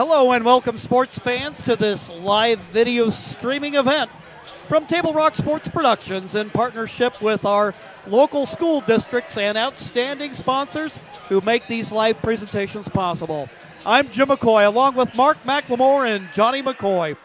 Hello and welcome, sports fans, to this live video streaming event from Table Rock Sports Productions in partnership with our local school districts and outstanding sponsors who make these live presentations possible. I'm Jim McCoy along with Mark McLemore and Johnny McCoy.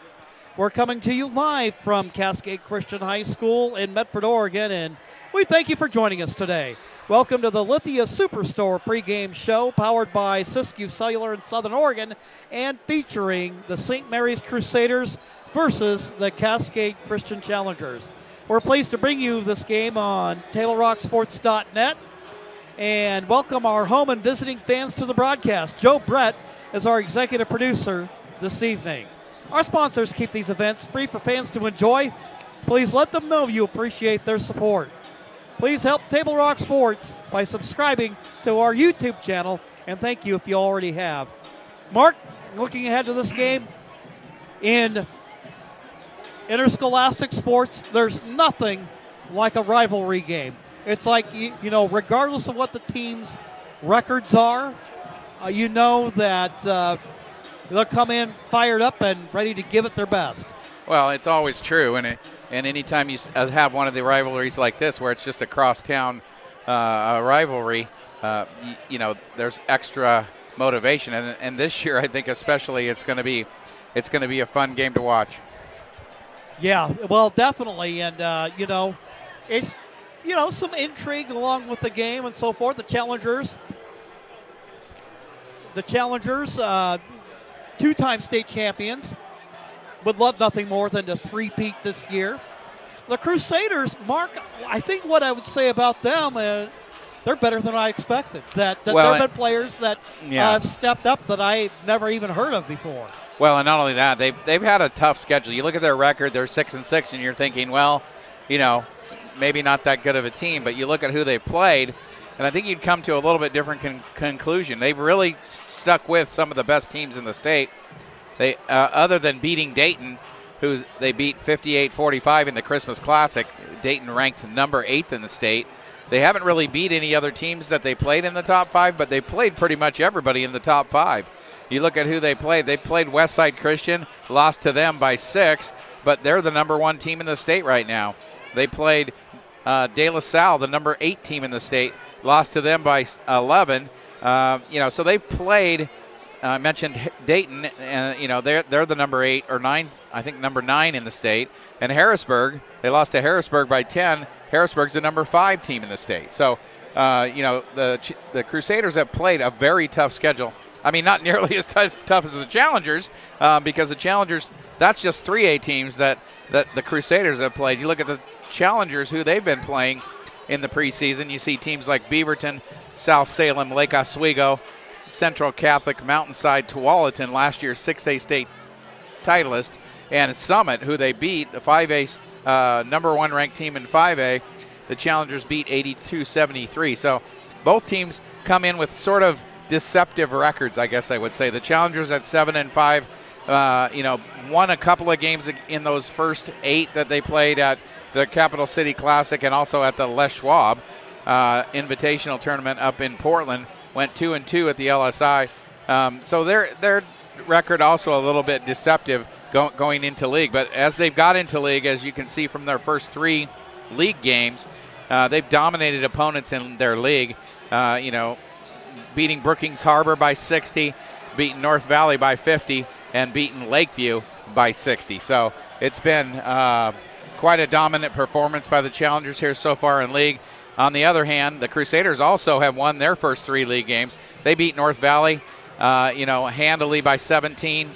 We're coming to you live from Cascade Christian High School in Medford, Oregon, and we thank you for joining us today. Welcome to the Lithia Superstore pregame show powered by Siskiyou Cellular in Southern Oregon and featuring the St. Mary's Crusaders versus the Cascade Christian Challengers. We're pleased to bring you this game on TableRockSports.net and welcome our home and visiting fans to the broadcast. Joe Brett is our executive producer this evening. Our sponsors keep these events free for fans to enjoy. Please let them know you appreciate their support. Please help Table Rock Sports by subscribing to our YouTube channel, and thank you if you already have. Mark, looking ahead to this game, in interscholastic sports, there's nothing like a rivalry game. It's like, you know, regardless of what the team's records are, you know that they'll come in fired up and ready to give it their best. Well, it's always true, and anytime you have one of the rivalries like this where it's just a crosstown rivalry, you know, there's extra motivation. And this year, I think especially, it's going to be a fun game to watch. Yeah, well, definitely, and you know, it's some intrigue along with the game and so forth. The Challengers, two-time state champions, would love nothing more than to three-peat this year. The Crusaders, Mark, I think what I would say about them, they're better than I expected. That there have been players that have stepped up that I've never even heard of before. Well, and not only that, they've had a tough schedule. You look at their record; they're 6-6, and you're thinking, well, you know, maybe not that good of a team. But you look at who they played, and I think you'd come to a little bit different conclusion. They've really stuck with some of the best teams in the state. They, other than beating Dayton, who they beat 58-45 in the Christmas Classic. Dayton ranked number 8th in the state. They haven't really beat any other teams that they played in the top 5, but they played pretty much everybody in the top 5. You look at who they played. They played Westside Christian, lost to them by 6, but they're the number 1 team in the state right now. They played De La Salle, the number 8 team in the state, lost to them by 11. So they played. I mentioned Dayton, they're the number 8 or 9, I think number 9 in the state. And Harrisburg, they lost to Harrisburg by 10. Harrisburg's the number 5 team in the state. So, the Crusaders have played a very tough schedule. I mean, not nearly as tough as the Challengers, because the Challengers, that's just 3A teams that the Crusaders have played. You look at the Challengers, who they've been playing in the preseason. You see teams like Beaverton, South Salem, Lake Oswego, Central Catholic, Mountainside, Tualatin, last year's 6A state titleist, and Summit, who they beat, the 5A number 1 ranked team in 5A. The Challengers beat 82-73. So both teams come in with sort of deceptive records, I guess I would say. The Challengers at 7-5, won a couple of games in those first 8 that they played at the Capital City Classic and also at the Les Schwab Invitational Tournament up in Portland. Went 2-2 at the LSI. So their record also a little bit deceptive going into league. But as they've got into league, as you can see from their first 3 league games, they've dominated opponents in their league. Beating Brookings Harbor by 60, beating North Valley by 50, and beating Lakeview by 60. So it's been quite a dominant performance by the Challengers here so far in league. On the other hand, the Crusaders also have won their first 3 league games. They beat North Valley, handily by 17.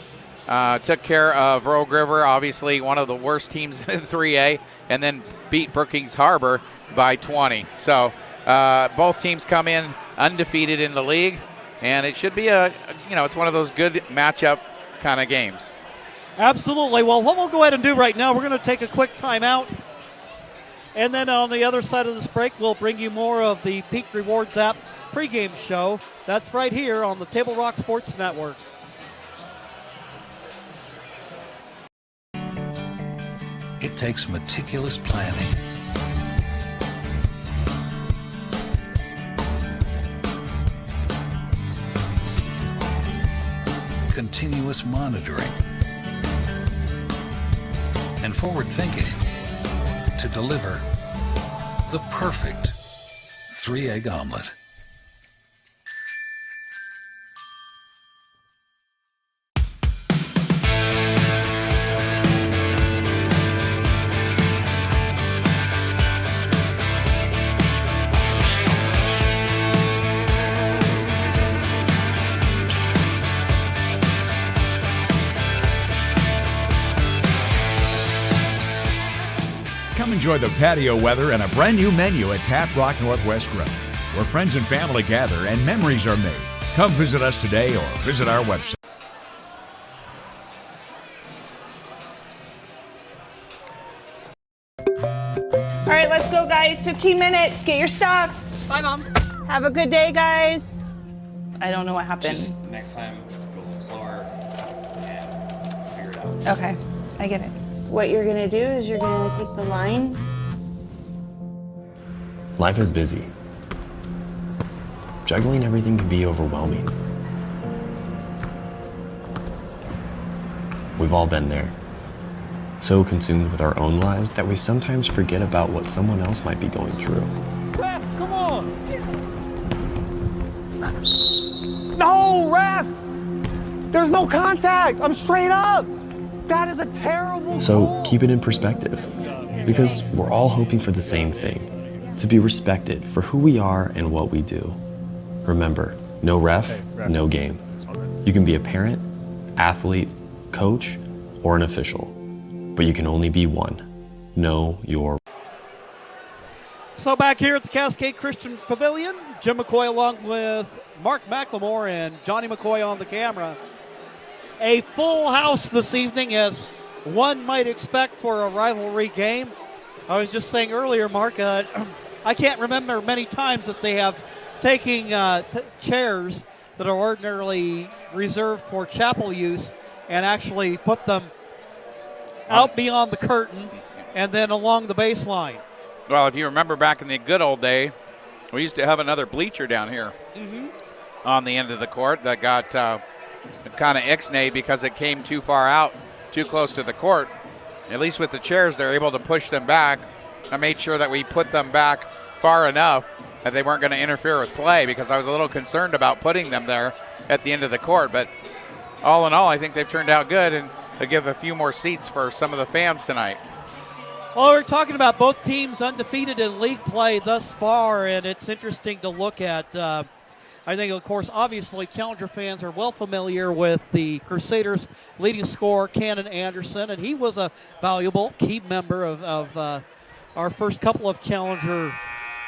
Took care of Rogue River, obviously one of the worst teams in 3A, and then beat Brookings Harbor by 20. So both teams come in undefeated in the league, and it should be it's one of those good matchup kind of games. Absolutely. Well, what we'll go ahead and do right now, we're going to take a quick timeout. And then on the other side of this break, we'll bring you more of the Peak Rewards app pregame show. That's right here on the Table Rock Sports Network. It takes meticulous planning, continuous monitoring, and forward thinking to deliver the perfect 3-egg omelet. Come enjoy the patio weather and a brand new menu at Tap Rock Northwest Grill, where friends and family gather and memories are made. Come visit us today or visit our website. All right, let's go, guys. 15 minutes. Get your stuff. Bye, Mom. Have a good day, guys. I don't know what happened. Just next time, go a little slower and figure it out. Okay, I get it. What you're gonna do is you're gonna take the line. Life is busy. Juggling everything can be overwhelming. We've all been there. So consumed with our own lives that we sometimes forget about what someone else might be going through. Ref, come on! No, ref! There's no contact! I'm straight up! That is a terrible So goal. keep it in perspective, because we're all hoping for the same thing, to be respected for who we are and what we do. Remember, no ref, no game. You can be a parent, athlete, coach, or an official, but you can only be one. Know your. So back here at the Cascade Christian Pavilion, Jim McCoy along with Mark McLemore and Johnny McCoy on the camera. A full house this evening, as one might expect for a rivalry game. I was just saying earlier, Mark, I can't remember many times that they have taken chairs that are ordinarily reserved for chapel use and actually put them out beyond the curtain and then along the baseline. Well, if you remember back in the good old day, we used to have another bleacher down here on the end of the court that got kind of ixnay because it came too far out, too close to the court. At least with the chairs, they're able to push them back. I made sure that we put them back far enough that they weren't going to interfere with play, because I was a little concerned about putting them there at the end of the court. But all in all, I think they've turned out good, and they'll give a few more seats for some of the fans tonight. Well, we're talking about both teams undefeated in league play thus far, and it's interesting to look at. I think, of course, obviously, Challenger fans are well familiar with the Crusaders' leading scorer, Cannon Anderson, and he was a valuable key member of our first couple of Challenger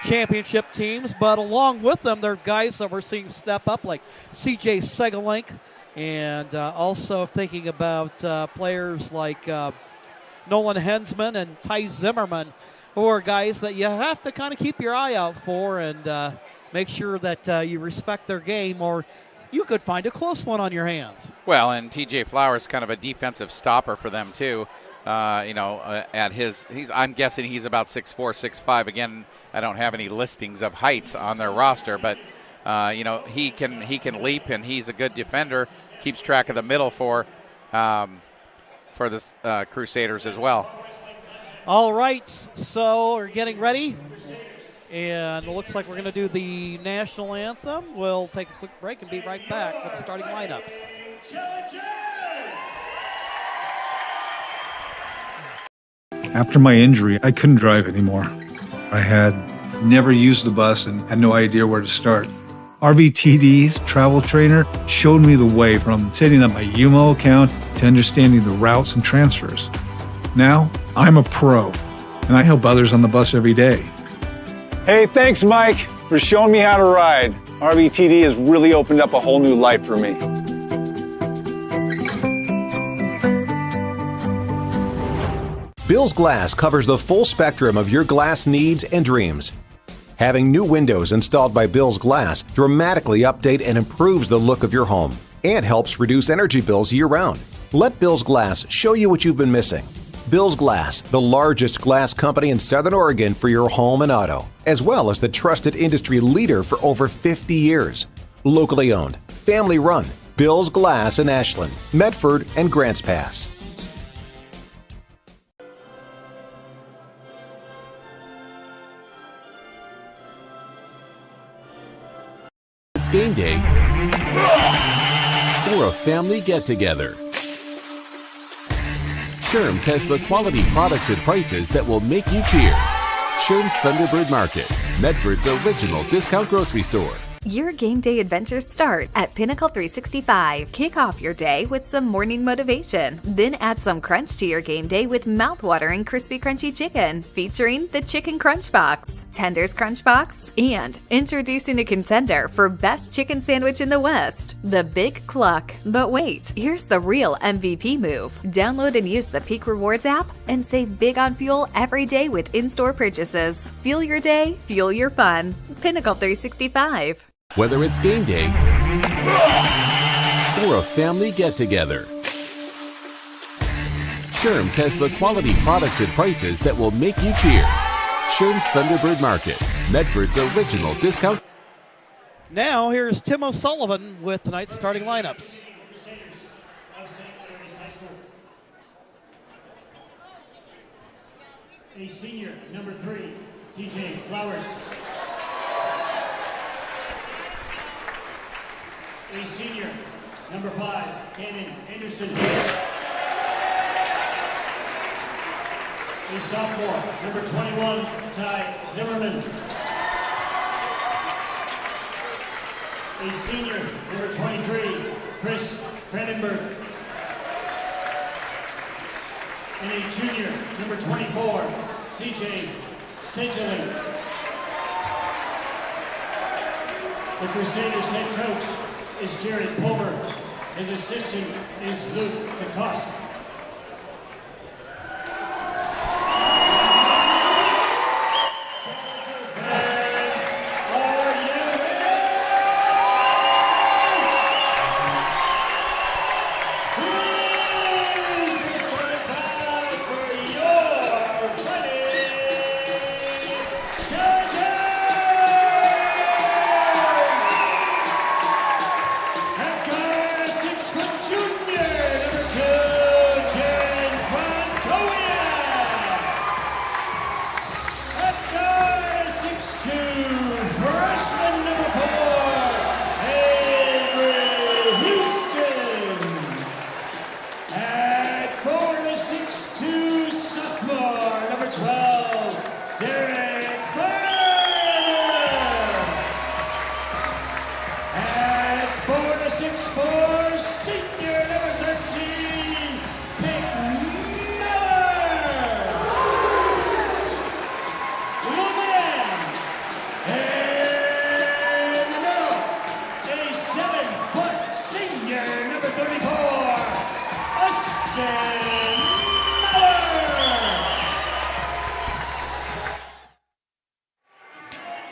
championship teams. But along with them, there are guys that we're seeing step up, like C.J. Segalink, and also thinking about players like Nolan Hensman and Ty Zimmerman, who are guys that you have to kind of keep your eye out for and make sure that you respect their game, or you could find a close one on your hands. Well, and T.J. Flowers kind of a defensive stopper for them too. I'm guessing he's about 6'4", 6'5". Again, I don't have any listings of heights on their roster, but he can leap, and he's a good defender. Keeps track of the middle for the Crusaders as well. All right, so we're getting ready. And it looks like we're going to do the national anthem. We'll take a quick break and be right back with the starting lineups. After my injury, I couldn't drive anymore. I had never used the bus and had no idea where to start. RVTD's travel trainer showed me the way from setting up my UMO account to understanding the routes and transfers. Now, I'm a pro, and I help others on the bus every day. Hey, thanks, Mike, for showing me how to ride. RVTD has really opened up a whole new life for me. Bill's Glass covers the full spectrum of your glass needs and dreams. Having new windows installed by Bill's Glass dramatically update and improves the look of your home and helps reduce energy bills year-round. Let Bill's Glass show you what you've been missing. Bill's Glass, the largest glass company in Southern Oregon for your home and auto, as well as the trusted industry leader for over 50 years. Locally owned, family run, Bill's Glass in Ashland, Medford, and Grants Pass. It's game day or a family get-together. Sherm's has the quality products and prices that will make you cheer. Sherm's Thunderbird Market, Medford's original discount grocery store. Your game day adventures start at Pinnacle 365. Kick off your day with some morning motivation. Then add some crunch to your game day with mouth-watering crispy crunchy chicken featuring the Chicken Crunch Box, Tender's Crunch Box, and introducing a contender for best chicken sandwich in the West, the Big Cluck. But wait, here's the real MVP move. Download and use the Peak Rewards app and save big on fuel every day with in-store purchases. Fuel your day, fuel your fun. Pinnacle 365. Whether it's game day or a family get-together, Sherm's has the quality products and prices that will make you cheer. Sherm's Thunderbird Market, Medford's original discount. Now here's Tim O'Sullivan with tonight's starting lineups. A senior, number 3, TJ Flowers. A senior, number 5, Cannon Anderson. A sophomore, number 21, Ty Zimmerman. A senior, number 23, Chris Brandenburg. And a junior, number 24, CJ Sedgeling. The Crusaders head coach is Jared Pulver. His assistant is Luke DeCoste.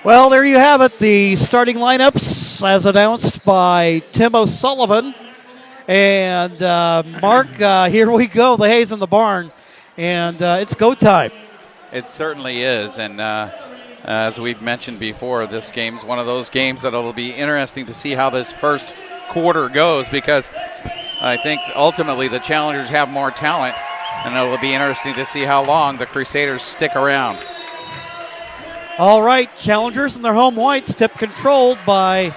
Well, there you have it, the starting lineups as announced by Tim O'Sullivan. And Mark, here we go, the hay's in the barn, and it's go time. It certainly is, and as we've mentioned before, this game's one of those games that it'll be interesting to see how this first quarter goes, because I think ultimately the Challengers have more talent, and it'll be interesting to see how long the Crusaders stick around. All right, Challengers in their home whites, tip controlled by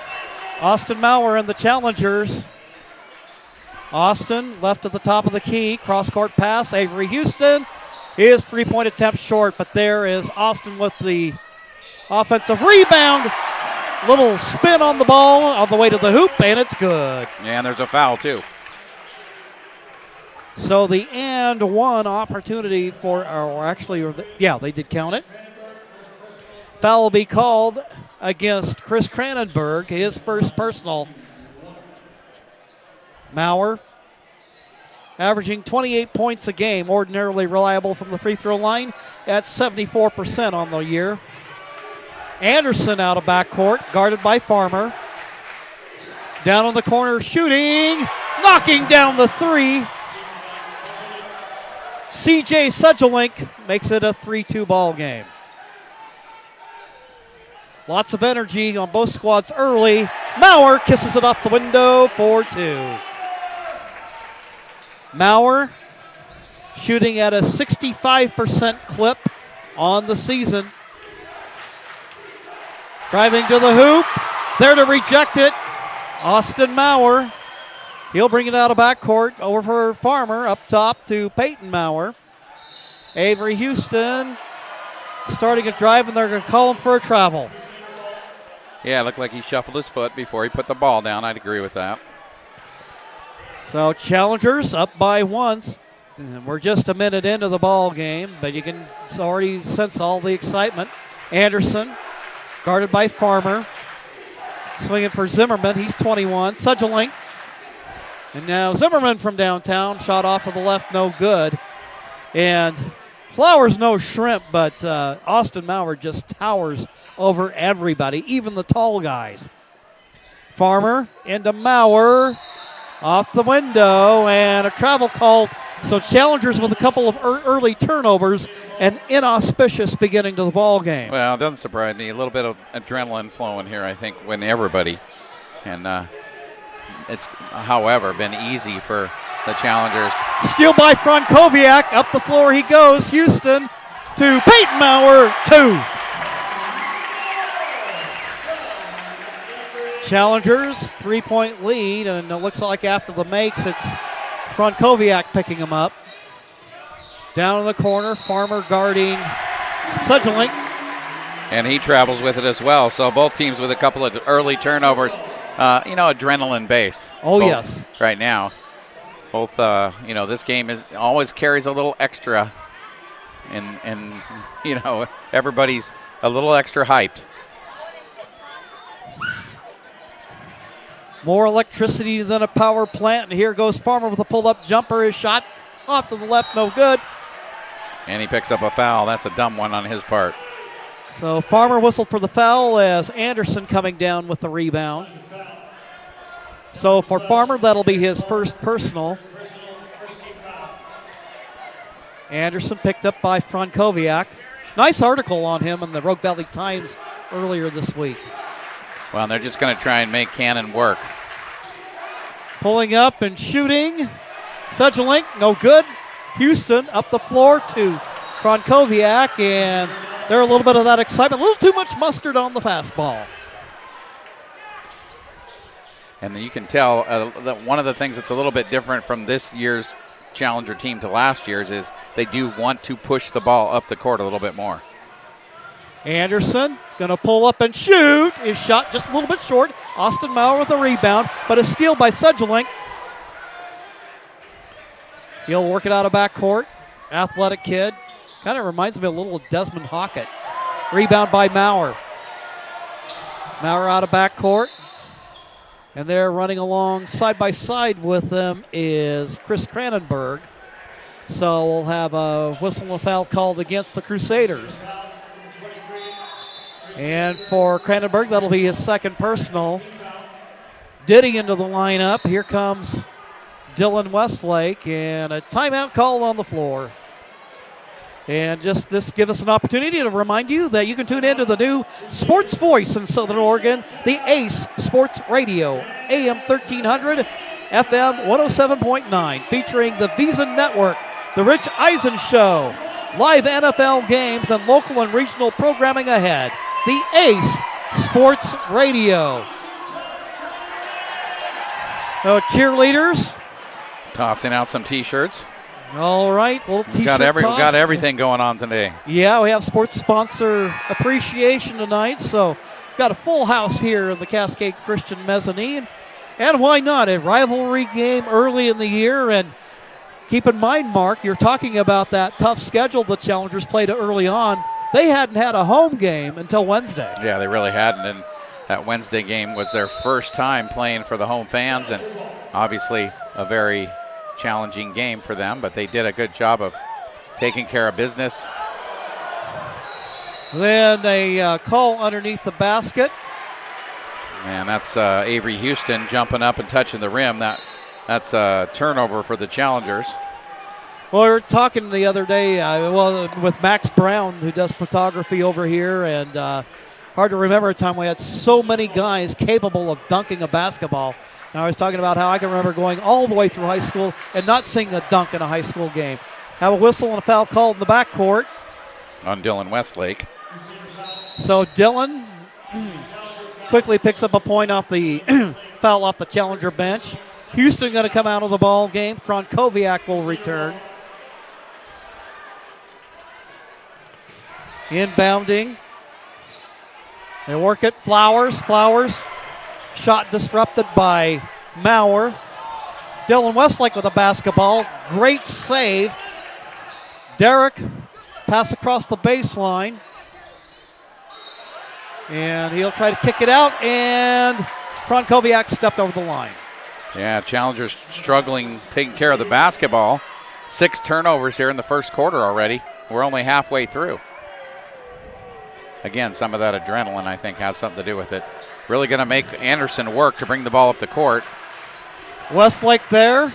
Austin Maurer and the Challengers. Austin left at the top of the key, cross-court pass. Avery Houston, his three-point attempt short, but there is Austin with the offensive rebound. Little spin on the ball on the way to the hoop, and it's good. Yeah, and there's a foul, too. So the and one opportunity for, or actually, yeah, they did count it. Foul will be called against Chris Cranenberg, his first personal. Maurer averaging 28 points a game, ordinarily reliable from the free throw line at 74% on the year. Anderson out of backcourt, guarded by Farmer. Down on the corner, shooting, knocking down the three. CJ Sedgeling makes it a 3-2 ball game. Lots of energy on both squads early. Maurer kisses it off the window for 2. Maurer shooting at a 65% clip on the season. Driving to the hoop. There to reject it. Austin Maurer. He'll bring it out of backcourt over for Farmer. Up top to Peyton Maurer. Avery Houston starting a drive, and they're going to call him for a travel. Yeah, it looked like he shuffled his foot before he put the ball down. I'd agree with that. So Challengers up by 1. And we're just a minute into the ball game, but you can already sense all the excitement. Anderson, guarded by Farmer. Swinging for Zimmerman. He's 21. Sudgelink. And now Zimmerman from downtown. Shot off to the left, no good. And Flowers no shrimp, but Austin Maurer just towers over everybody, even the tall guys. Farmer into Maurer. Off the window, and a travel called. So Challengers with a couple of early turnovers, and inauspicious beginning to the ball game. Well, it doesn't surprise me. A little bit of adrenaline flowing here, I think, when everybody. And it's, however, been easy for the Challengers. Steal by Frankowiak. Up the floor he goes. Houston to Peyton Maurer, 2. Challengers, 3-point lead, and it looks like after the makes, it's Frankowiak picking him up. Down in the corner, Farmer guarding Sudgelink. And he travels with it as well. So both teams with a couple of early turnovers, adrenaline based. Oh, both yes. Right now. Both, this game always carries a little extra. And everybody's a little extra hyped. More electricity than a power plant, and here goes Farmer with a pull-up jumper. His shot off to the left, no good. And he picks up a foul. That's a dumb one on his part. So Farmer whistled for the foul as Anderson coming down with the rebound. So for Farmer, that'll be his first personal. Anderson picked up by Frankowiak. Nice article on him in the Rogue Valley Times earlier this week. Well, they're just going to try and make Cannon work. Pulling up and shooting. Sudgelink, no good. Houston up the floor to Frankowiak, and there a little bit of that excitement. A little too much mustard on the fastball. And you can tell that one of the things that's a little bit different from this year's Challenger team to last year's is they do want to push the ball up the court a little bit more. Anderson going to pull up and shoot. His shot just a little bit short. Austin Maurer with a rebound, but a steal by Sudgelink. He'll work it out of backcourt. Athletic kid. Kind of reminds me a little of Desmond Hockett. Rebound by Maurer. Maurer out of backcourt. And they're running along side by side with them is Chris Cranenberg. So we'll have a whistle and a foul called against the Crusaders. And for Cranenberg, that'll be his second personal. Diddy into the lineup. Here comes Dylan Westlake, and a timeout call on the floor. And just this give us an opportunity to remind you that you can tune into the new sports voice in Southern Oregon, the Ace Sports Radio, AM 1300, FM 107.9, featuring the Visa Network, the Rich Eisen Show, live NFL games, and local and regional programming ahead. The Ace Sports Radio. So cheerleaders tossing out some T-shirts. All right, little T-shirt We've toss. got everything going on today. Yeah, we have sports sponsor appreciation tonight, so got a full house here in the Cascade Christian Mezzanine. And why not? A rivalry game early in the year. And keep in mind, Mark, you're talking about that tough schedule the Challengers played early on. They hadn't had a home game until Wednesday. Yeah, they really hadn't. And that Wednesday game was their first time playing for the home fans, and obviously a very challenging game for them, but they did a good job of taking care of business. Then they call underneath the basket. And that's Avery Houston jumping up and touching the rim. That's a turnover for the Challengers. Well, we were talking the other day with Max Brown, who does photography over here, and hard to remember a time we had so many guys capable of dunking a basketball. And I was talking about how I can remember going all the way through high school and not seeing a dunk in a high school game. Have a whistle and a foul called in the backcourt on Dylan Westlake. So Dylan quickly picks up a point off the foul off the challenger bench. Houston going to come out of the ball game. Frankowiak will return. Inbounding. They work it. Flowers. Shot disrupted by Maurer. Dylan Westlake with a basketball. Great save. Derek, pass across the baseline. And he'll try to kick it out, and Frankowiak stepped over the line. Yeah, Challengers struggling taking care of the basketball. 6 turnovers here in the first quarter already. We're only halfway through. Again, some of that adrenaline, I think, has something to do with it. Really going to make Anderson work to bring the ball up the court. Westlake there.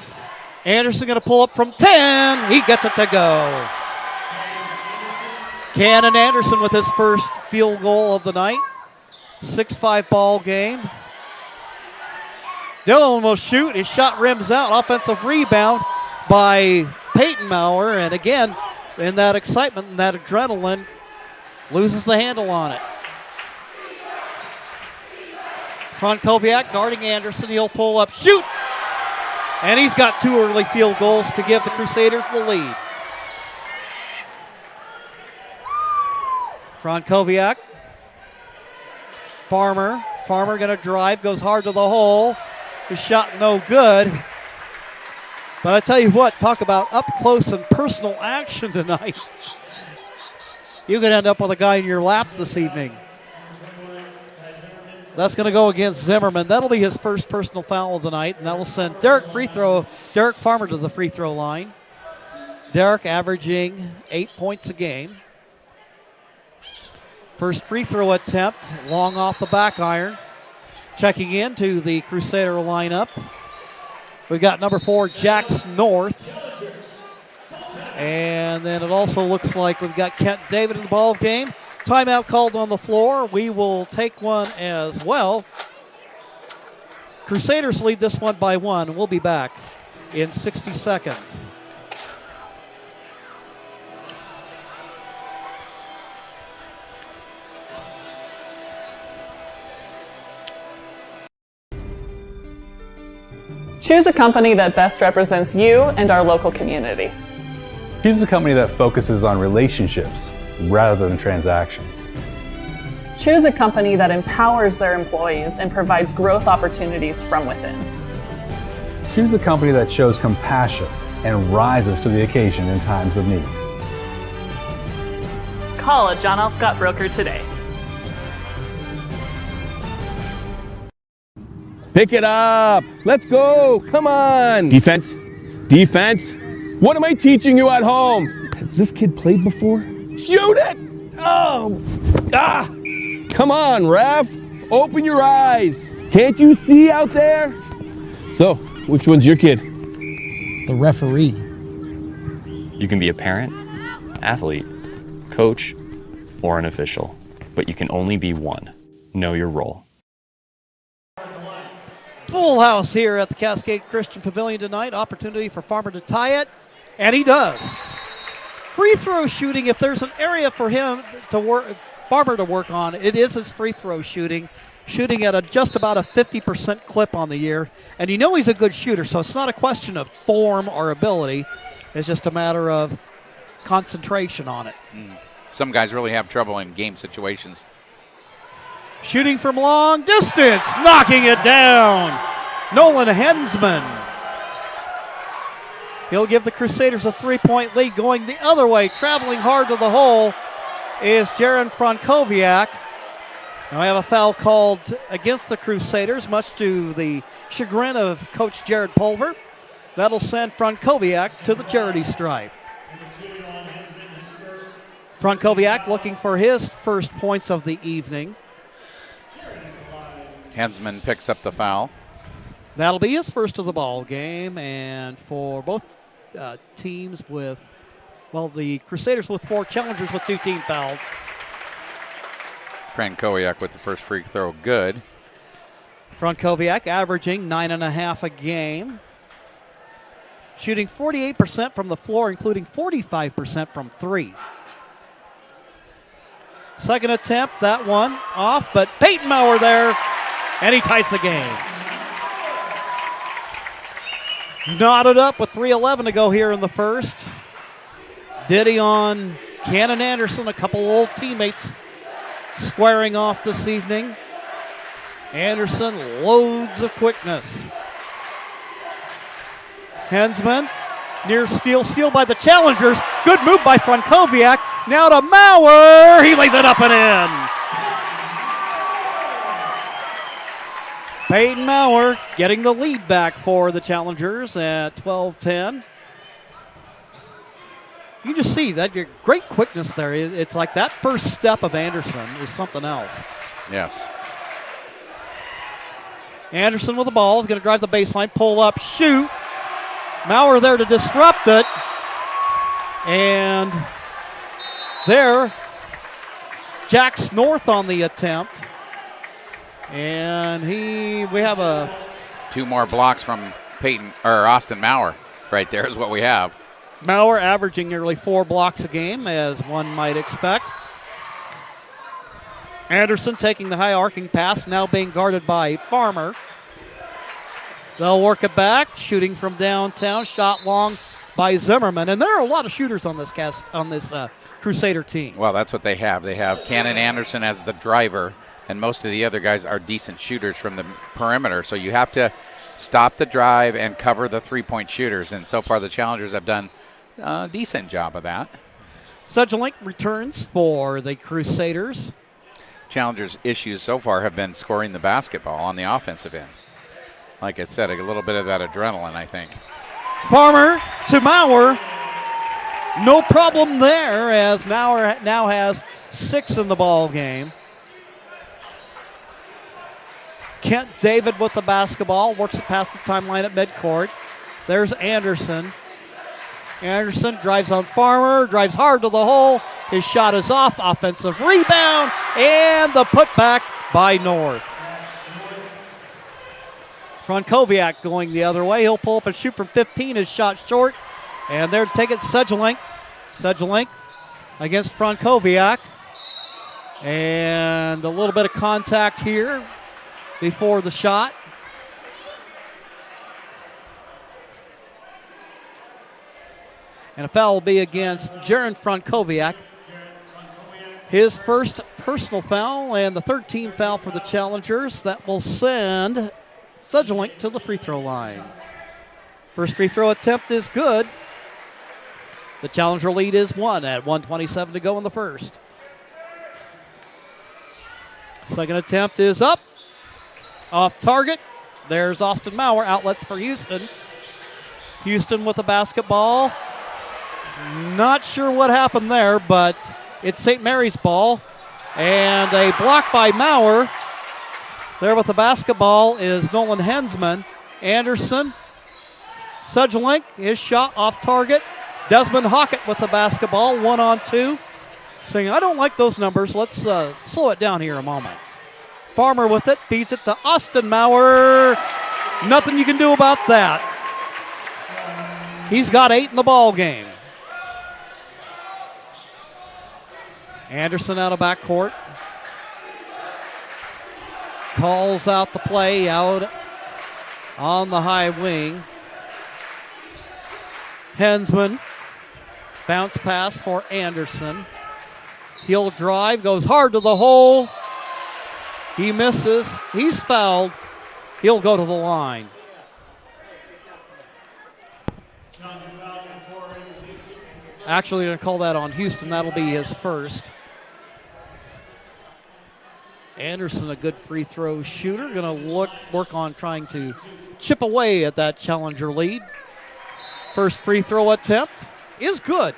Anderson going to pull up from 10. He gets it to go. Cannon Anderson with his first field goal of the night. 6-5 ball game. Dylan will shoot. His shot rims out. Offensive rebound by Peyton Maurer. And again, in that excitement and that adrenaline, loses the handle on it. Frankowiak guarding Anderson. He'll pull up, shoot. And he's got 2 early field goals to give the Crusaders the lead. Frankowiak. Farmer going to drive, goes hard to the hole. His shot no good. But I tell you what, talk about up close and personal action tonight. You could end up with a guy in your lap this evening. That's going to go against Zimmerman. That'll be his first personal foul of the night, and that will send Derek Farmer to the free throw line. Derek averaging 8 points a game. First free throw attempt, long off the back iron. Checking into the Crusader lineup, we've got number 4, Jax North. And then it also looks like we've got Kent David in the ball game. Timeout called on the floor. We will take one as well. Crusaders lead this one by 1. We'll be back in 60 seconds. Choose a company that best represents you and our local community. Choose a company that focuses on relationships rather than transactions. Choose a company that empowers their employees and provides growth opportunities from within. Choose a company that shows compassion and rises to the occasion in times of need. Call a John L. Scott broker today. Pick it up. Let's go. Come on. Defense. What am I teaching you at home? Has this kid played before? Shoot it. Oh. Ah. Come on, ref. Open your eyes. Can't you see out there? So, which one's your kid? The referee. You can be a parent, athlete, coach, or an official, but you can only be one. Know your role. Full house here at the Cascade Christian Pavilion tonight. Opportunity for Farmer to tie it, and he does. Free throw shooting, if there's an area for him to work, Farmer to work on, it is his free throw shooting. Shooting at just about a 50% clip on the year. And you know he's a good shooter, so it's not a question of form or ability. It's just a matter of concentration on it. Some guys really have trouble in game situations. Shooting from long distance, knocking it down. Nolan Hensman. He'll give the Crusaders a 3-point lead. Going the other way, traveling hard to the hole, is Jaron Frankowiak. Now we have a foul called against the Crusaders, much to the chagrin of Coach Jared Pulver. That'll send Frankowiak to the charity stripe. Frankowiak looking for his first points of the evening. Hensman picks up the foul. That'll be his first of the ball game, and for both teams with, well, the Crusaders with 4, Challengers with 2 team fouls. Frankowiak with the first free throw. Good. Frankowiak averaging 9.5 a game. Shooting 48% from the floor, including 45% from three. Second attempt, that one off, but Peyton Maurer there, and he ties the game. Knotted up with 3:11 to go here in the first. Diddy on Cannon Anderson, a couple old teammates squaring off this evening. Anderson, loads of quickness. Hensman, near steal by the challengers. Good move by Frankowiak. Now to Maurer. He lays it up and in. Peyton Maurer getting the lead back for the challengers at 12-10. You just see that great quickness there. It's like that first step of Anderson is something else. Yes. Anderson with the ball is going to drive the baseline, pull up, shoot. Maurer there to disrupt it. And there, Jax North on the attempt. And we have two more blocks from Austin Maurer right there is what we have. Maurer averaging nearly 4 blocks a game, as one might expect. Anderson taking the high arcing pass, now being guarded by Farmer. They'll work it back, shooting from downtown, shot long by Zimmerman. And there are a lot of shooters on this Crusader team. Well, that's what they have. They have Cannon Anderson as the driver, and most of the other guys are decent shooters from the perimeter. So you have to stop the drive and cover the three-point shooters. And so far the challengers have done a decent job of that. Sedgelink returns for the Crusaders. Challengers' issues so far have been scoring the basketball on the offensive end. Like I said, a little bit of that adrenaline, I think. Farmer to Maurer. No problem there, as Maurer now has 6 in the ball game. Kent David with the basketball, works it past the timeline at midcourt. There's Anderson. Anderson drives on Farmer, drives hard to the hole. His shot is off, offensive rebound, and the putback by North. Frankowiak going the other way. He'll pull up and shoot from 15. His shot short. And there to take it, Sedgelink. Sedgelink against Frankowiak. And a little bit of contact here before the shot. And a foul will be against Jaron Frankowiak. His first personal foul and the 13th foul for the challengers. That will send Sedgelink to the free throw line. First free throw attempt is good. The challenger lead is 1 at 1:27 to go in the first. Second attempt is up. Off target. There's Austin Maurer. Outlets for Houston. Houston with the basketball. Not sure what happened there, but it's St. Mary's ball. And a block by Maurer. There with the basketball is Nolan Hensman. Anderson. Sedgelink, his shot off target. Desmond Hockett with the basketball, 1-on-2. Saying, I don't like those numbers. Let's slow it down here a moment. Farmer with it, feeds it to Austin Maurer. Nothing you can do about that. He's got 8 in the ball game. Anderson out of backcourt. Calls out the play out on the high wing. Hensman. Bounce pass for Anderson. He'll drive, goes hard to the hole. He misses. He's fouled. He'll go to the line. Actually, going to call that on Houston. That'll be his first. Anderson, a good free throw shooter. Going to work on trying to chip away at that challenger lead. First free throw attempt is good.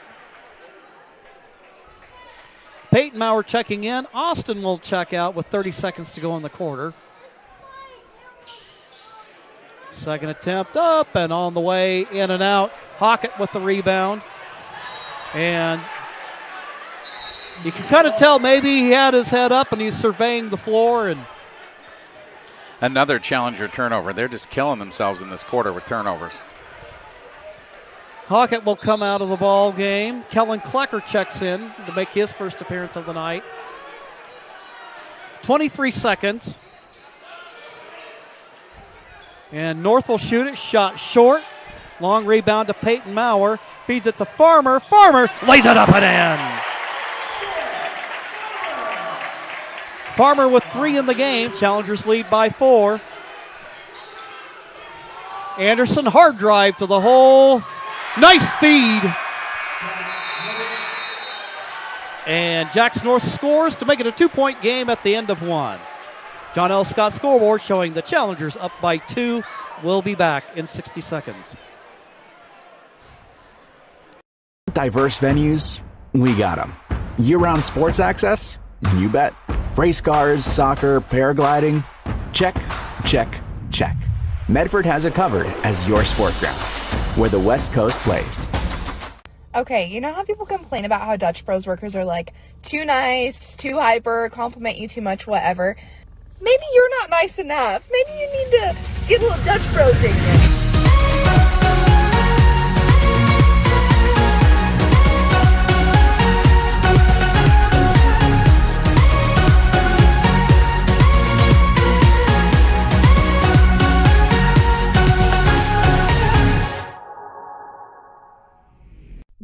Peyton Maurer checking in. Austin will check out with 30 seconds to go in the quarter. Second attempt up and on the way, in and out. Hockett with the rebound. And You can kind of tell maybe he had his head up and he's surveying the floor. And another Challenger turnover. They're just killing themselves in this quarter with turnovers. Hockett will come out of the ball game. Kellen Klecker checks in to make his first appearance of the night. 23 seconds. And North will shoot it. Shot short. Long rebound to Peyton Maurer. Feeds it to Farmer. Farmer lays it up and in. Farmer with 3 in the game. Challengers lead by 4. Anderson, hard drive to the hole. Nice feed. And Jackson North scores to make it a 2-point game at the end of 1. John L. Scott scoreboard showing the Challengers up by 2. We'll be back in 60 seconds. Diverse venues, we got them. Year-round sports access? You bet. Race cars, soccer, paragliding? Check, check, check. Medford has it covered as your sport ground, where the West Coast plays. Okay, you know how people complain about how Dutch Bros workers are like too nice, too hyper, compliment you too much, whatever? Maybe you're not nice enough. Maybe you need to get a little Dutch Bros in you.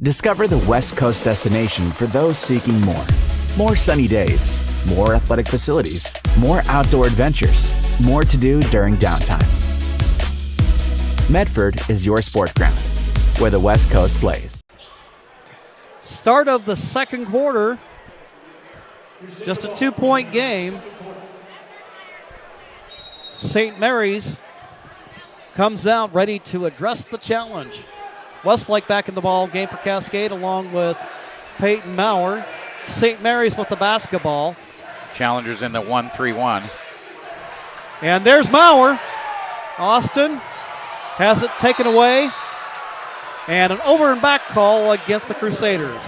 Discover the West Coast destination for those seeking more. More sunny days, more athletic facilities, more outdoor adventures, more to do during downtime. Medford is your sport ground, where the West Coast plays. Start of the second quarter. Just a 2-point game. St. Mary's comes out ready to address the challenge. Westlake back in the ball game for Cascade along with Peyton Maurer. St. Mary's with the basketball. Challengers in the 1-3-1. And there's Maurer. Austin has it taken away. And an over and back call against the Crusaders.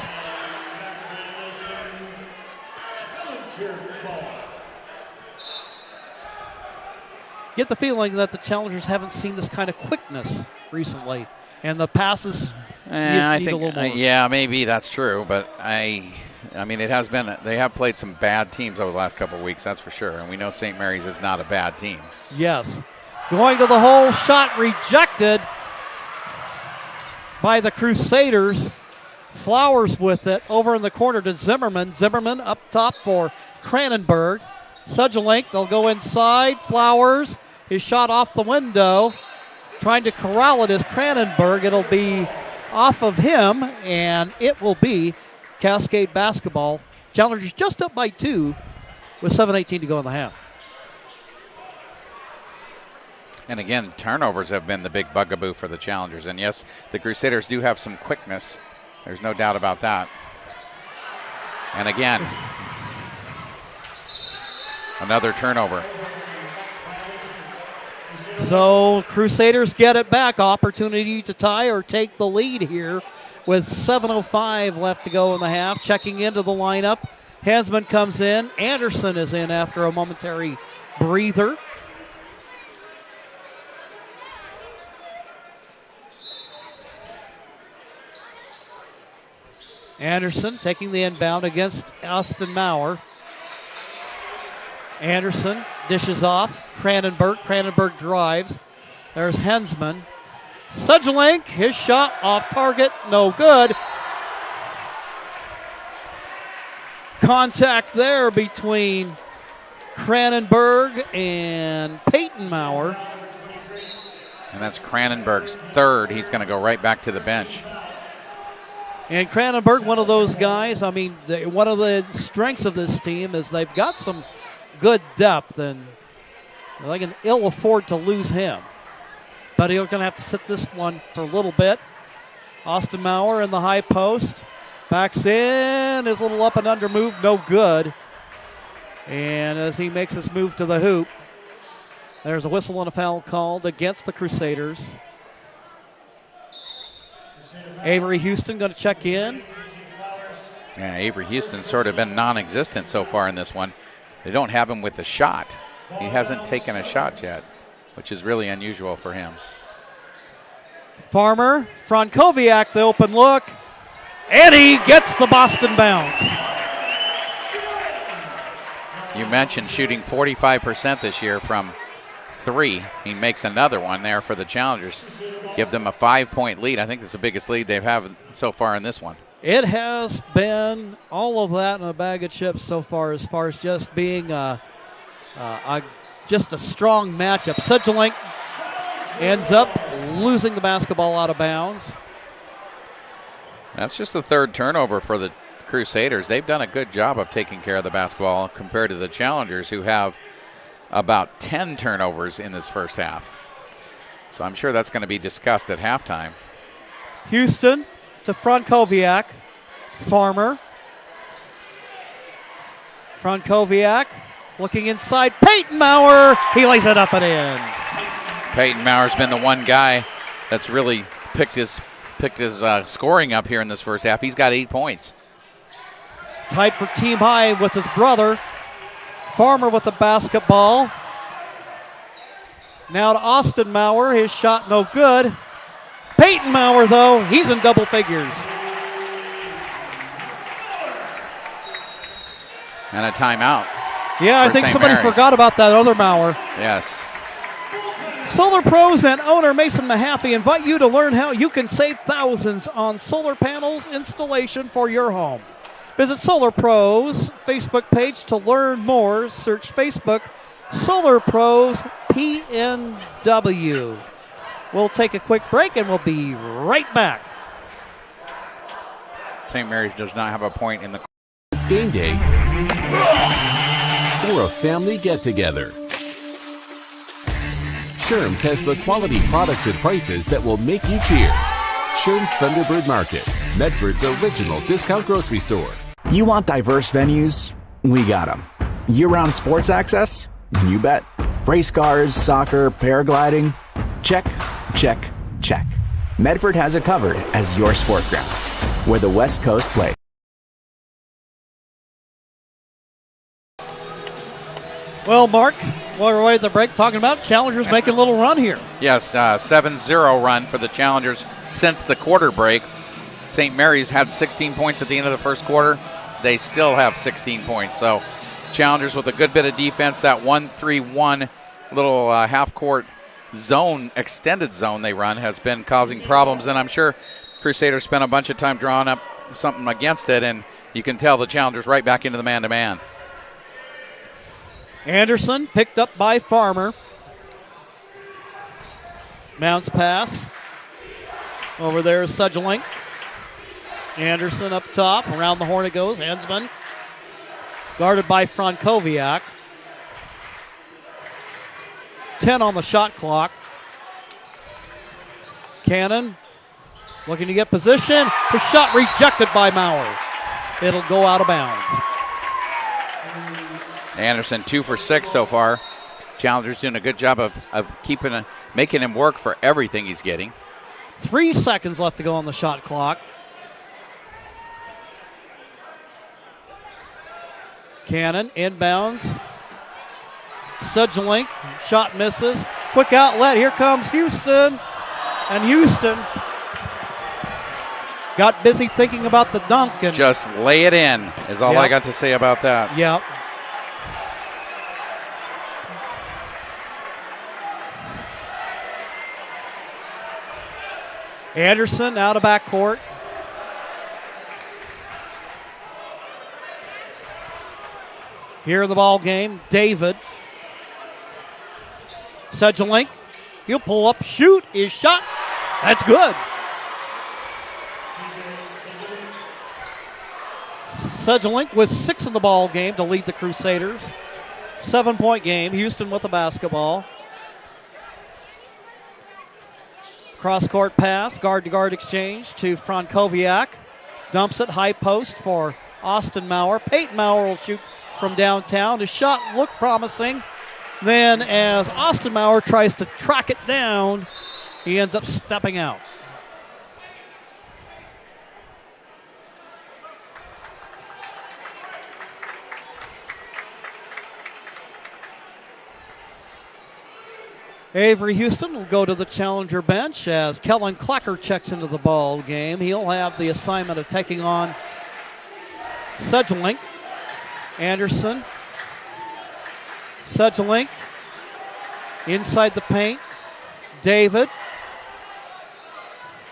Get the feeling that the Challengers haven't seen this kind of quickness recently. And the passes I think, a little more. yeah, maybe that's true. But I mean, it has been, they have played some bad teams over the last couple of weeks, that's for sure. And we know St. Mary's is not a bad team. Yes. Going to the hole, shot rejected by the Crusaders. Flowers with it over in the corner to Zimmerman. Zimmerman up top for Cranenberg. Sudgelink, they'll go inside. Flowers, his shot off the window. Trying to corral it is Cranenberg. It'll be off of him, and it will be Cascade basketball. Challengers just up by 2 with 7:18 to go in the half. And again, turnovers have been the big bugaboo for the Challengers. And yes, the Crusaders do have some quickness. There's no doubt about that. And again, another turnover. So Crusaders get it back. Opportunity to tie or take the lead here with 7:05 left to go in the half. Checking into the lineup. Hansman comes in. Anderson is in after a momentary breather. Anderson taking the inbound against Austin Maurer. Anderson dishes off. Cranenberg. Cranenberg drives. There's Hensman. Sudgelink, his shot off target, no good. Contact there between Cranenberg and Peyton Maurer. And that's Cranenberg's third. He's going to go right back to the bench. And Cranenberg, one of those guys, I mean, one of the strengths of this team is they've got some good depth, and they can ill afford to lose him. But he's going to have to sit this one for a little bit. Austin Maurer in the high post. Backs in, his little up and under move, no good. And as he makes his move to the hoop, there's a whistle and a foul called against the Crusaders. Avery Houston going to check in. Yeah, Avery Houston's sort of been non-existent so far in this one. They don't have him with the shot. He hasn't taken a shot yet, which is really unusual for him. Farmer, Frankowiak, the open look, and he gets the Boston bounce. You mentioned shooting 45% this year from 3. He makes another one there for the Challengers. Give them a 5-point lead. I think that's the biggest lead they've had so far in this one. It has been all of that in a bag of chips so far as just being just a strong matchup. Sedgelink ends up losing the basketball out of bounds. That's just the 3rd turnover for the Crusaders. They've done a good job of taking care of the basketball compared to the Challengers, who have about 10 turnovers in this first half. So I'm sure that's going to be discussed at halftime. Houston to Frankowiak. Farmer. Frankowiak looking inside. Peyton Maurer. He lays it up and in. Peyton Mauer's been the one guy that's really picked his scoring up here in this first half. He's got 8 points. Tied for team high with his brother. Farmer with the basketball. Now to Austin Maurer. His shot no good. Peyton Maurer, though, he's in double figures. And a timeout. Yeah, I think somebody forgot about that other Maurer. Yes. Solar Pros and owner Mason Mahaffey invite you to learn how you can save thousands on solar panels installation for your home. Visit Solar Pros Facebook page to learn more. Search Facebook Solar Pros PNW. We'll take a quick break and we'll be right back. St. Mary's does not have a point in the. It's game day or a family get-together. Sherm's has the quality products and prices that will make you cheer. Sherm's Thunderbird Market, Medford's original discount grocery store. You want diverse venues? We got them. Year-round sports access? You bet. Race cars, soccer, paragliding? Check, check, check. Medford has it covered as your sport ground, where the West Coast plays. Well, Mark, while we're away at the break, talking about Challengers making a little run here. Yes, 7-0 run for the Challengers since the quarter break. St. Mary's had 16 points at the end of the first quarter. They still have 16 points. So Challengers with a good bit of defense. That 1-3-1 little half-court zone, extended zone they run has been causing problems. And I'm sure Crusaders spent a bunch of time drawing up something against it. And you can tell the Challengers right back into the man-to-man. Anderson picked up by Farmer. Bounce pass. Over there is Sedgelink. Anderson up top. Around the horn it goes. Hensman. Guarded by Frankowiak. 10 on the shot clock. Cannon looking to get position. His shot rejected by Maurer. It'll go out of bounds. Anderson 2 for 6 so far. Challengers doing a good job of making him work for everything he's getting. 3 seconds left to go on the shot clock. Cannon inbounds. Sedgelink, shot misses. Quick outlet, here comes Houston. And Houston got busy thinking about the dunk. And just lay it in is all I got to say about that. Yep. Anderson out of backcourt. Here in the ball game, David. Sedgelink, he'll pull up, shoot, his shot. That's good. Sedgelink with 6 in the ball game to lead the Crusaders. 7-point game. Houston with the basketball. Cross-court pass, guard-to-guard exchange to Frankowiak. Dumps it, high post for Austin Maurer. Peyton Maurer will shoot from downtown. His shot looked promising. Then as Austin Maurer tries to track it down, he ends up stepping out. Avery Houston will go to the challenger bench as Kellen Klecker checks into the ball game. He'll have the assignment of taking on Sedgelink. Anderson. Sedgelink inside the paint. David.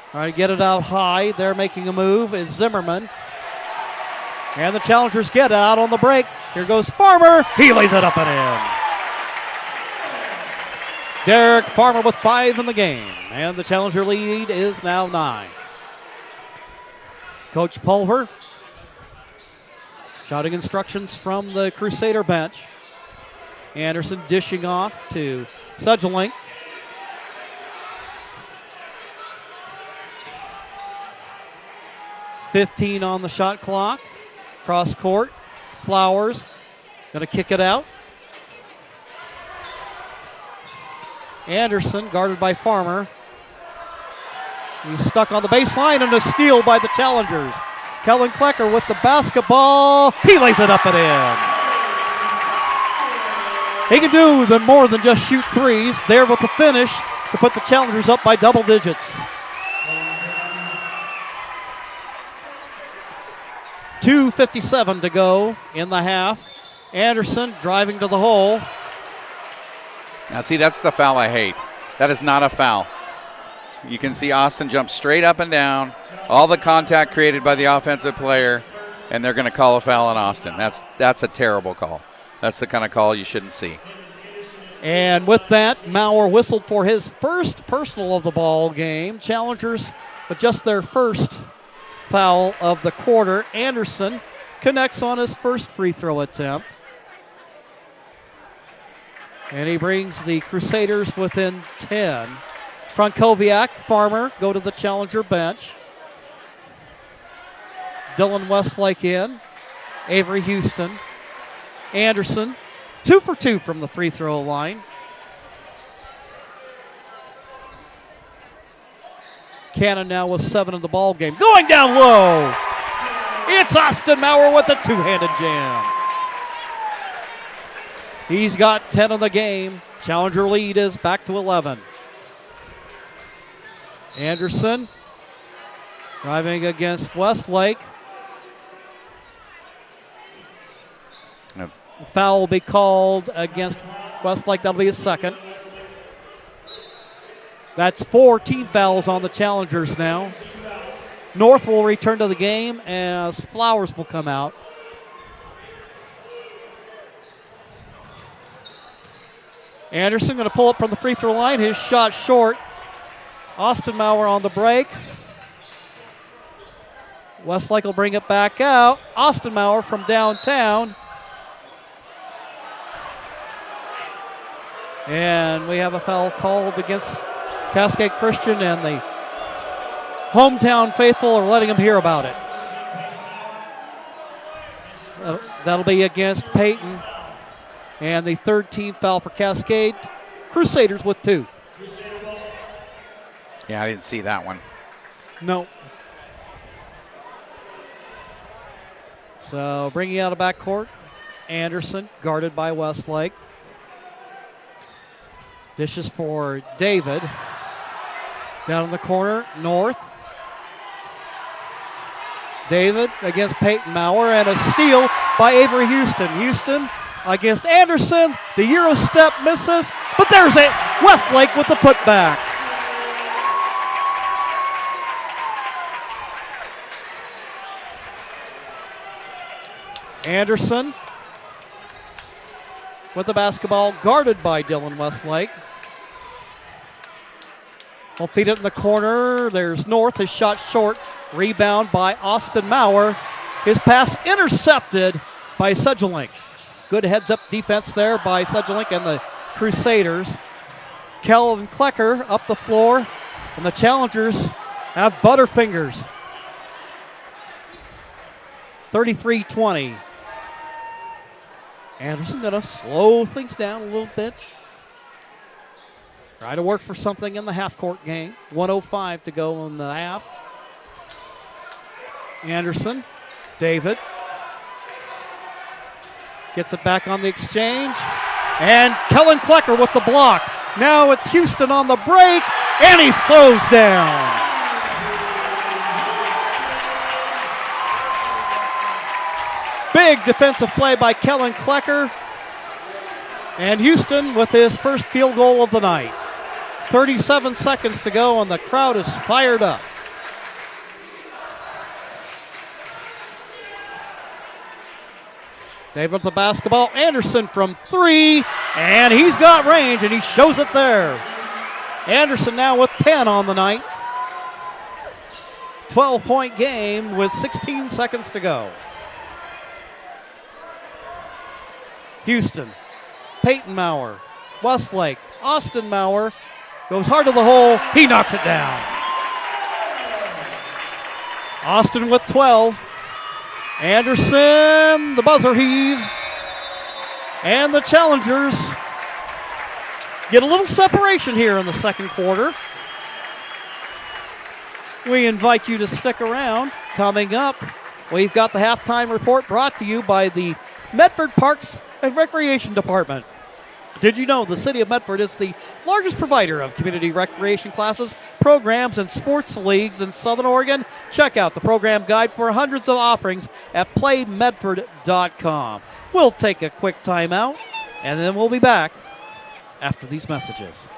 Trying to get it out high. They're making a move is Zimmerman. And the challengers get it out on the break. Here goes Farmer. He lays it up and in. Derek Farmer with 5 in the game. And the challenger lead is now 9. Coach Pulver shouting instructions from the Crusader bench. Anderson dishing off to Sedgelink. .15 on the shot clock. Cross court. Flowers going to kick it out. Anderson guarded by Farmer. He's stuck on the baseline and a steal by the challengers. Kellen Klecker with the basketball. He lays it up and in. He can do more than just shoot threes. There with the finish to put the challengers up by double digits. 2:57 to go in the half. Anderson driving to the hole. Now, see, that's the foul I hate. That is not a foul. You can see Austin jump straight up and down, all the contact created by the offensive player, and they're going to call a foul on Austin. That's a terrible call. That's the kind of call you shouldn't see. And with that, Maurer whistled for his first personal of the ball game. Challengers with just their first foul of the quarter. Anderson connects on his first free throw attempt. And he brings the Crusaders within 10. Frankowiak, Farmer go to the challenger bench. Dylan Westlake in. Avery Houston. Anderson, 2 for 2 from the free throw line. Cannon now with 7 in the ball game. Going down low. It's Austin Maurer with a two-handed jam. He's got 10 in the game. Challenger lead is back to 11. Anderson driving against Westlake. Yep. Foul will be called against Westlake. That'll be his second. That's 4 team fouls on the challengers now. North will return to the game as Flowers will come out. Anderson going to pull up from the free throw line. His shot short. Austin Maurer on the break. Westlake will bring it back out. Austin Maurer from downtown. And we have a foul called against Cascade Christian, and the hometown faithful are letting him hear about it. That'll be against Peyton. And the third team foul for Cascade. Crusaders with 2. Yeah, I didn't see that one. No. So bringing out a backcourt. Anderson guarded by Westlake. Dishes for David. Down in the corner, North. David against Peyton Maurer, and a steal by Avery Houston. Houston against Anderson. The Euro step misses, but there's a Westlake with the putback. Anderson with the basketball, guarded by Dylan Westlake. He'll feed it in the corner. There's North. His shot short. Rebound by Austin Maurer. His pass intercepted by Sedgelink. Good heads-up defense there by Sedgelink and the Crusaders. Kellen Klecker up the floor, and the challengers have butterfingers. 33-20. Anderson going to slow things down a little bit. Try to work for something in the half-court game. 1:05 to go in the half. Anderson, David. Gets it back on the exchange. And Kellen Klecker with the block. Now it's Houston on the break, and he throws down. Big defensive play by Kellen Klecker. And Houston with his first field goal of the night. 37 seconds to go, and the crowd is fired up. Dave with the basketball. Anderson from 3, and he's got range, and he shows it there. Anderson now with 10 on the night. 12-point game with 16 seconds to go. Houston, Peyton Maurer, Westlake, Austin Maurer goes hard to the hole. He knocks it down. Austin with 12. Anderson, the buzzer heave. And the challengers get a little separation here in the second quarter. We invite you to stick around. Coming up, we've got the halftime report brought to you by the Medford Parks and Recreation Department. Did you know the city of Medford is the largest provider of community recreation classes, programs, and sports leagues in Southern Oregon? Check out the program guide for hundreds of offerings at playmedford.com. We'll take a quick timeout, and then we'll be back after these messages.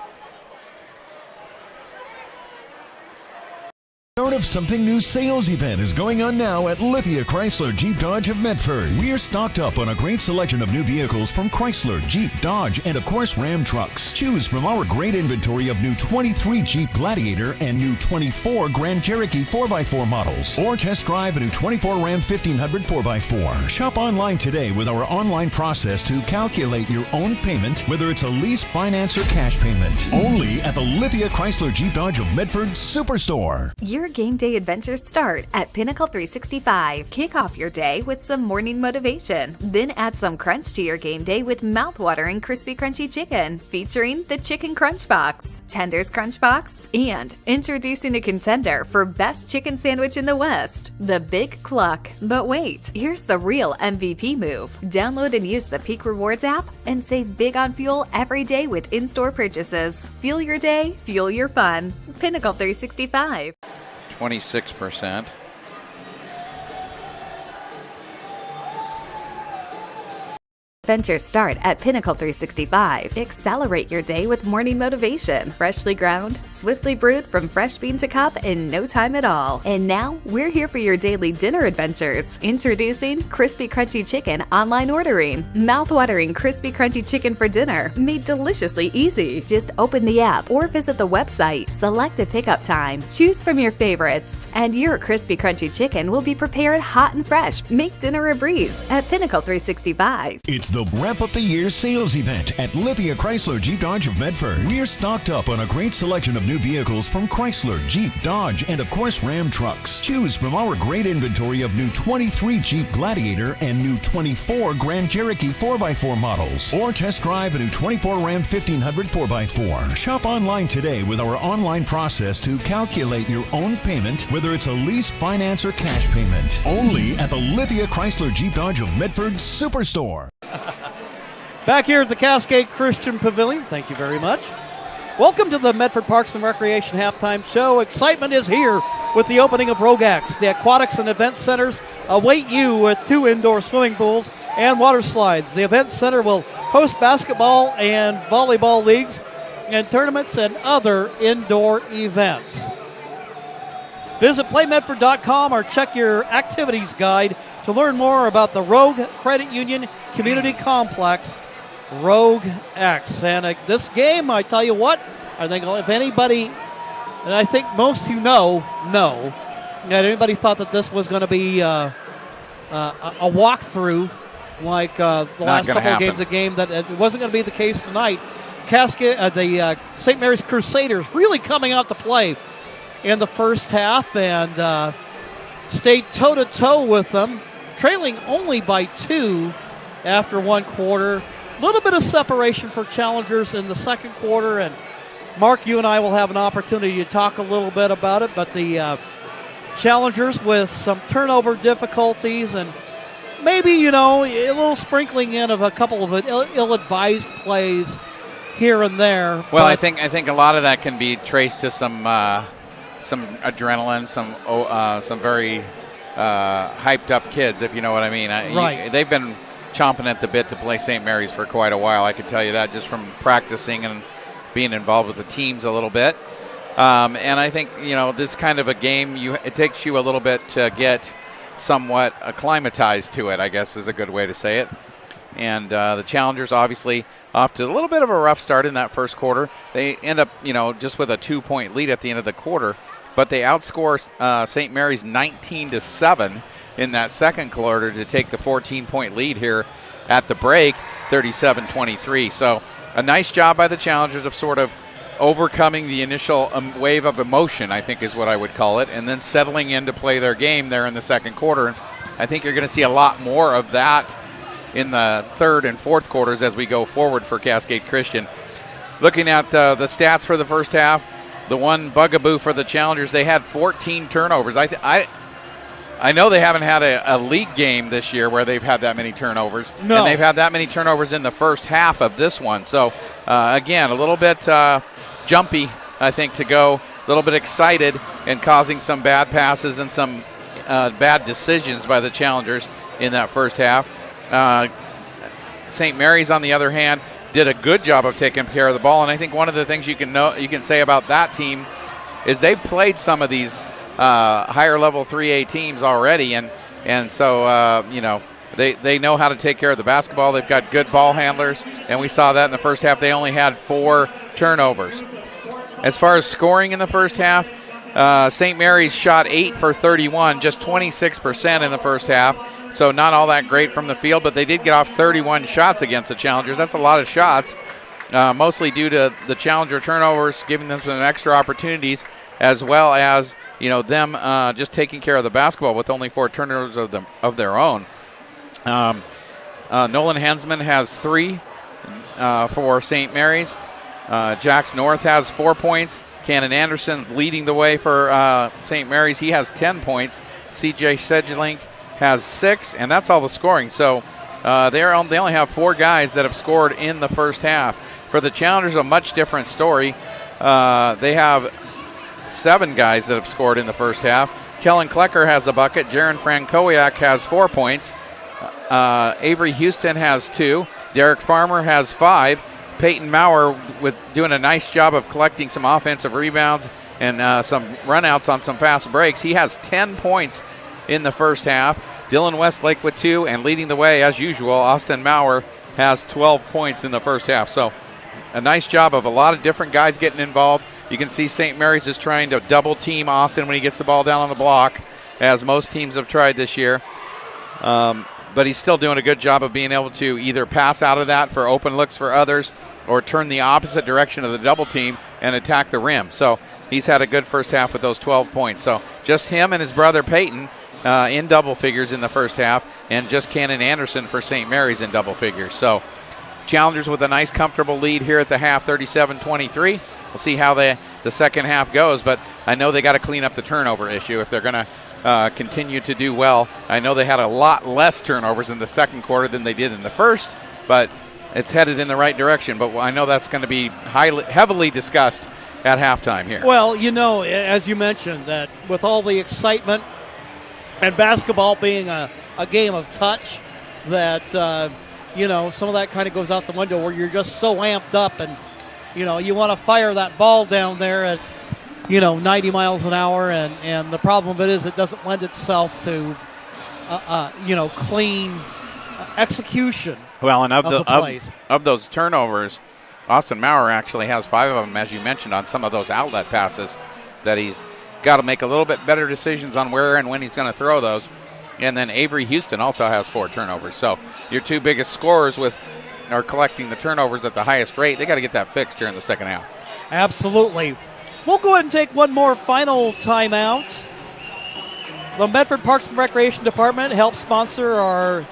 Out of something new sales event is going on now at Lithia Chrysler Jeep Dodge of Medford. We're stocked up on a great selection of new vehicles from Chrysler, Jeep, Dodge, and of course Ram trucks. Choose from our great inventory of new 23 Jeep Gladiator and new 24 Grand Cherokee 4x4 models, or test drive a new 24 Ram 1500 4x4. Shop online today with our online process to calculate your own payment, whether it's a lease, finance, or cash payment. Only at the Lithia Chrysler Jeep Dodge of Medford Superstore. Your game day adventures start at Pinnacle 365. Kick off your day with some morning motivation. Then add some crunch to your game day with mouth-watering crispy crunchy chicken, featuring the Chicken Crunch Box, Tenders Crunch Box, and introducing a contender for best chicken sandwich in the West, the Big Cluck. But wait, here's the real MVP move. Download and use the Peak Rewards app and save big on fuel every day with in-store purchases. Fuel your day, fuel your fun. Pinnacle 365. 26%. Adventures start at Pinnacle 365. Accelerate your day with morning motivation. Freshly ground, swiftly brewed from fresh bean to cup in no time at all. And now, we're here for your daily dinner adventures. Introducing Crispy Crunchy Chicken online ordering. Mouth-watering Crispy Crunchy Chicken for dinner, made deliciously easy. Just open the app or visit the website. Select a pickup time. Choose from your favorites. And your Crispy Crunchy Chicken will be prepared hot and fresh. Make dinner a breeze at Pinnacle 365. It's the Wrap Up the Year sales event at Lithia Chrysler Jeep Dodge of Medford. We're stocked up on a great selection of new vehicles from Chrysler, Jeep, Dodge, and of course Ram trucks. Choose from our great inventory of new 23 Jeep Gladiator and new 24 Grand Cherokee 4x4 models, or test drive a new 24 Ram 1500 4x4. Shop online today with our online process to calculate your own payment, whether it's a lease, finance, or cash payment. Only at the Lithia Chrysler Jeep Dodge of Medford Superstore. Back here at the Cascade Christian Pavilion, thank you very much. Welcome to the Medford Parks and Recreation Halftime Show. Excitement is here with the opening of Rogue X. The aquatics and event centers await you with 2 indoor swimming pools and water slides. The event center will host basketball and volleyball leagues and tournaments and other indoor events. Visit playmedford.com or check your activities guide to learn more about the Rogue Credit Union Community Complex, Rogue X. And this game, I tell you what, I think if anybody, and I think most who know, that anybody thought that this was going to be a walkthrough like the last couple of games, a game that it wasn't going to be the case tonight. Cascade, the St. Mary's Crusaders really coming out to play in the first half and stayed toe-to-toe with them, trailing only by 2 after 1 quarter. A little bit of separation for challengers in the second quarter, and Mark, you and I will have an opportunity to talk a little bit about it, but the challengers with some turnover difficulties and maybe, a little sprinkling in of a couple of ill-advised plays here and there. Well, I think a lot of that can be traced to some adrenaline, some very hyped up kids, if you know what I mean. Right. They've been chomping at the bit to play St. Mary's for quite a while. I can tell you that just from practicing and being involved with the teams a little bit. And I think, this kind of a game, it takes you a little bit to get somewhat acclimatized to it, I guess is a good way to say it. And the Challengers obviously off to a little bit of a rough start in that first quarter. They end up, just with a 2-point lead at the end of the quarter, but they outscore St. Mary's 19-7 in that second quarter to take the 14-point lead here at the break, 37-23. So a nice job by the Challengers of sort of overcoming the initial wave of emotion, I think is what I would call it, and then settling in to play their game there in the second quarter. I think you're going to see a lot more of that in the third and fourth quarters as we go forward for Cascade Christian. Looking at the stats for the first half, the one bugaboo for the Challengers, they had 14 turnovers. I know they haven't had a league game this year where they've had that many turnovers. No. And they've had that many turnovers in the first half of this one. So, again, a little bit jumpy, I think, to go, a little bit excited and causing some bad passes and some bad decisions by the Challengers in that first half. St. Mary's, on the other hand, did a good job of taking care of the ball. And I think one of the things you can say about that team is they've played some of these higher level 3A teams already, and so they know how to take care of the basketball. They've got good ball handlers, and we saw that in the first half. They only had 4 turnovers. As far as scoring in the first half, St. Mary's shot 8 for 31, just 26% in the first half. So not all that great from the field, but they did get off 31 shots against the Challengers. That's a lot of shots, mostly due to the Challenger turnovers, giving them some extra opportunities, as well as them just taking care of the basketball with only 4 turnovers of their own. Nolan Hensman has 3 for St. Mary's. Jax North has 4 points. Cannon Anderson leading the way for St. Mary's. He has 10 points. CJ Sedgelink has 6, and that's all the scoring. So they only have 4 guys that have scored in the first half. For the Challengers, a much different story. They have 7 guys that have scored in the first half. Kellen Klecker has a bucket. Jaron Frankowiak has 4 points. Avery Houston has 2. Derek Farmer has 5. Peyton Maurer with doing a nice job of collecting some offensive rebounds and some runouts on some fast breaks. He has 10 points in the first half. Dylan Westlake with 2, and leading the way as usual, Austin Maurer has 12 points in the first half. So a nice job of a lot of different guys getting involved. You can see St. Mary's is trying to double team Austin when he gets the ball down on the block, as most teams have tried this year. But he's still doing a good job of being able to either pass out of that for open looks for others or turn the opposite direction of the double team and attack the rim. So he's had a good first half with those 12 points. So just him and his brother Peyton in double figures in the first half, and just Cannon Anderson for St. Mary's in double figures. So Challengers with a nice comfortable lead here at the half, 37-23. We'll see how the second half goes, but I know they got to clean up the turnover issue if they're going to continue to do well. I know they had a lot less turnovers in the second quarter than they did in the first, but it's headed in the right direction. But I know that's going to be heavily discussed at halftime here. Well, as you mentioned, that with all the excitement and basketball being a game of touch, that, some of that kind of goes out the window where you're just so amped up and, you want to fire that ball down there at, 90 miles an hour. And the problem of it is it doesn't lend itself to, clean execution. Well, and plays. of those turnovers, Austin Maurer actually has 5 of them, as you mentioned, on some of those outlet passes that he's got to make a little bit better decisions on where and when he's going to throw those. And then Avery Houston also has 4 turnovers. So your 2 biggest scorers are collecting the turnovers at the highest rate. They got to get that fixed here in the second half. Absolutely. We'll go ahead and take one more final timeout. The Medford Parks and Recreation Department helps sponsor our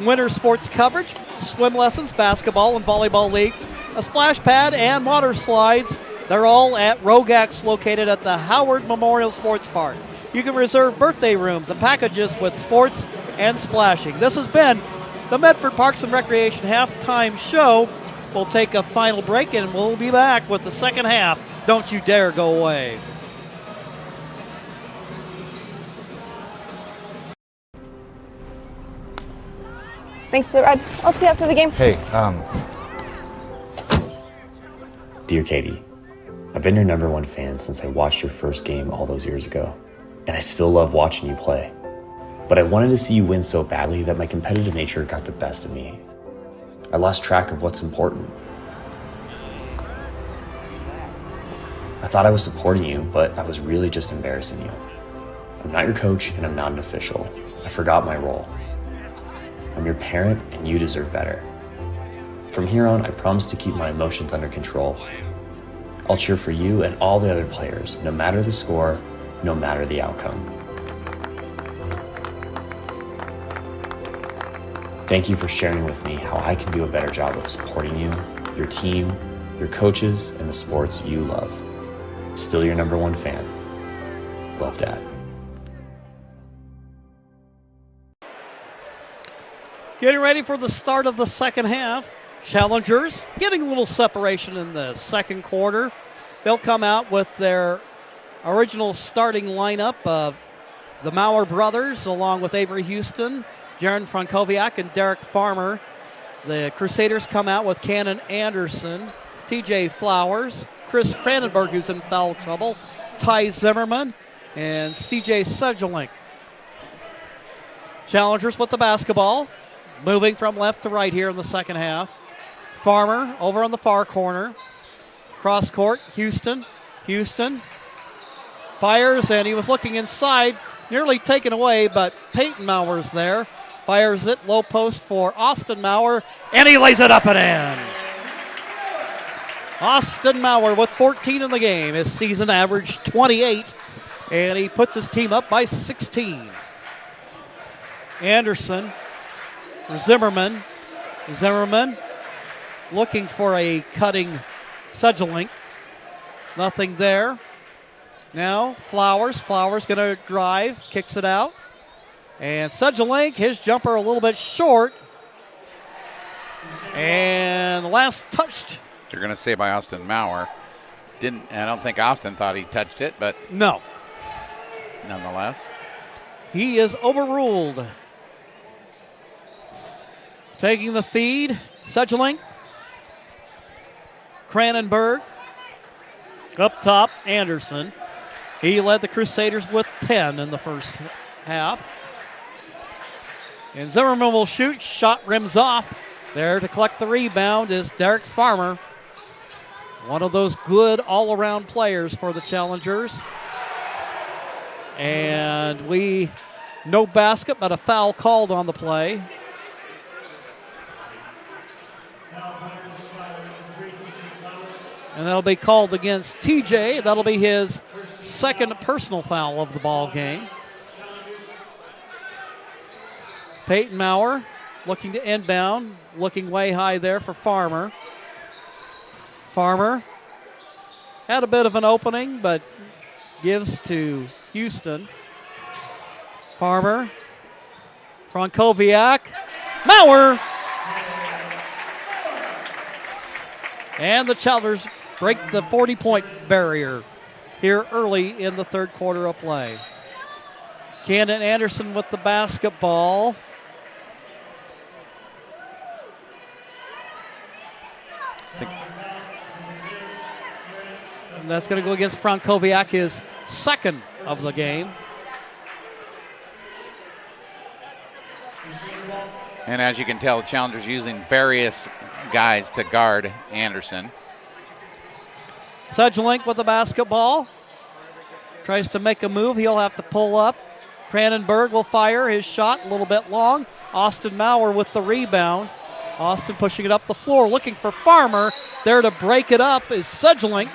winter sports coverage, swim lessons, basketball and volleyball leagues, a splash pad, and water slides. They're all at Rogax, located at the Howard Memorial Sports Park. You can reserve birthday rooms and packages with sports and splashing. This has been the Medford Parks and Recreation Halftime Show. We'll take a final break, and we'll be back with the second half. Don't you dare go away. Thanks for the ride. I'll see you after the game. Hey, Dear Katie, I've been your #1 fan since I watched your first game all those years ago, and I still love watching you play. But I wanted to see you win so badly that my competitive nature got the best of me. I lost track of what's important. I thought I was supporting you, but I was really just embarrassing you. I'm not your coach, and I'm not an official. I forgot my role. I'm your parent, and you deserve better. From here on, I promise to keep my emotions under control. I'll cheer for you and all the other players, no matter the score, no matter the outcome. Thank you for sharing with me how I can do a better job of supporting you, your team, your coaches, and the sports you love. Still your #1 fan. Love, Dad. Getting ready for the start of the second half. Challengers getting a little separation in the second quarter. They'll come out with their original starting lineup of the Maurer brothers along with Avery Houston, Jaron Frankowiak, and Derek Farmer. The Crusaders come out with Cannon Anderson, TJ Flowers, Chris Cranenberg, who's in foul trouble, Ty Zimmerman, and CJ Sedgelink. Challengers with the basketball, moving from left to right here in the second half. Farmer over on the far corner. Cross court, Houston fires, and he was looking inside, nearly taken away, but Peyton Maurer's there. Fires it, low post for Austin Maurer, and he lays it up and in. Austin Maurer with 14 in the game. His season average 28, and he puts his team up by 16. Anderson, Zimmerman looking for a cutting Sedgelink. Nothing there. Now Flowers going to drive, kicks it out. And Sedgelink, his jumper a little bit short. And last touched. They're going to say by Austin Maurer. I don't think Austin thought he touched it, but no. Nonetheless. He is overruled. Taking the feed, Sedgelink. Cranenberg. Up top, Anderson. He led the Crusaders with 10 in the first half. And Zimmerman will shoot. Shot rims off. There to collect the rebound is Derek Farmer. One of those good all-around players for the Challengers. And no basket, but a foul called on the play. And that'll be called against TJ. That'll be his second personal foul of the ball game. Peyton Maurer looking to inbound, looking way high there for Farmer. Farmer had a bit of an opening, but gives to Houston. Farmer, Frankowiak, Maurer. And the Challengers break the 40-point barrier here early in the third quarter of play. Cannon Anderson with the basketball. And that's going to go against Frankowiak, his second of the game. And as you can tell, the Challengers using various guys to guard Anderson. Sedgelink with the basketball. Tries to make a move. He'll have to pull up. Cranenberg will fire his shot a little bit long. Austin Maurer with the rebound. Austin pushing it up the floor, looking for Farmer. There to break it up is Sedgelink.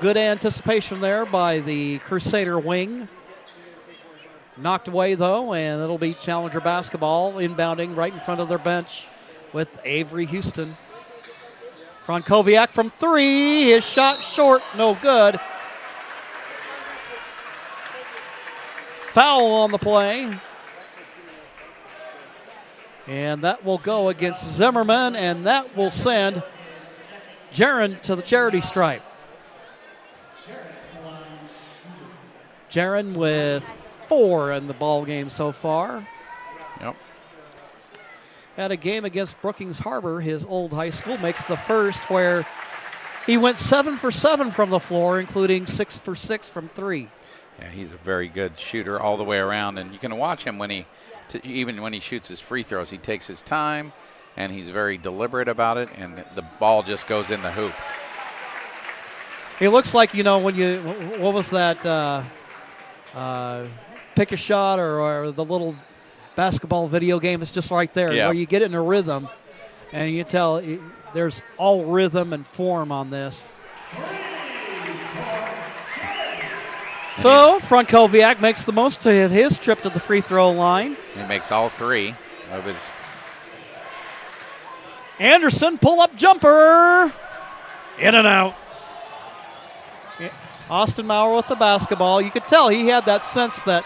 Good anticipation there by the Crusader wing. Knocked away, though, and it'll be Challenger basketball inbounding right in front of their bench with Avery Houston. Frankowiak from three. His shot short, no good. Foul on the play. And that will go against Zimmerman, and that will send Jaron to the charity stripe. Jaron with 4 in the ball game so far. Yep. Had a game against Brookings Harbor, his old high school, makes the first where he went 7 for 7 from the floor, including 6 for 6 from 3. Yeah, he's a very good shooter all the way around, and you can watch him when even when he shoots his free throws, he takes his time, and he's very deliberate about it, and the ball just goes in the hoop. He looks like, when you, what was that, pick a shot or the little basketball video game? It's just right there, where you get in a rhythm, and you tell there's all rhythm and form on this. So Frankowiak makes the most of his trip to the free throw line. He makes all 3 of his. Anderson, pull-up jumper. In and out. Austin Maurer with the basketball. You could tell he had that sense that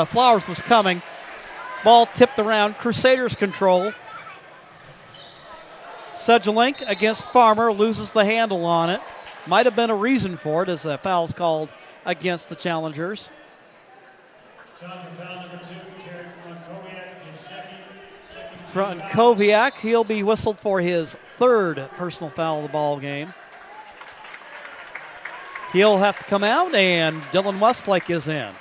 Flowers was coming. Ball tipped around. Crusaders control. Sedgelink against Farmer, loses the handle on it. Might have been a reason for it as the foul's called against the Challengers. Challenger foul number 2, Jared Frankowiak, his second. Frankowiak, he'll be whistled for his 3rd personal foul of the ball game. He'll have to come out, and Dylan Westlake is in.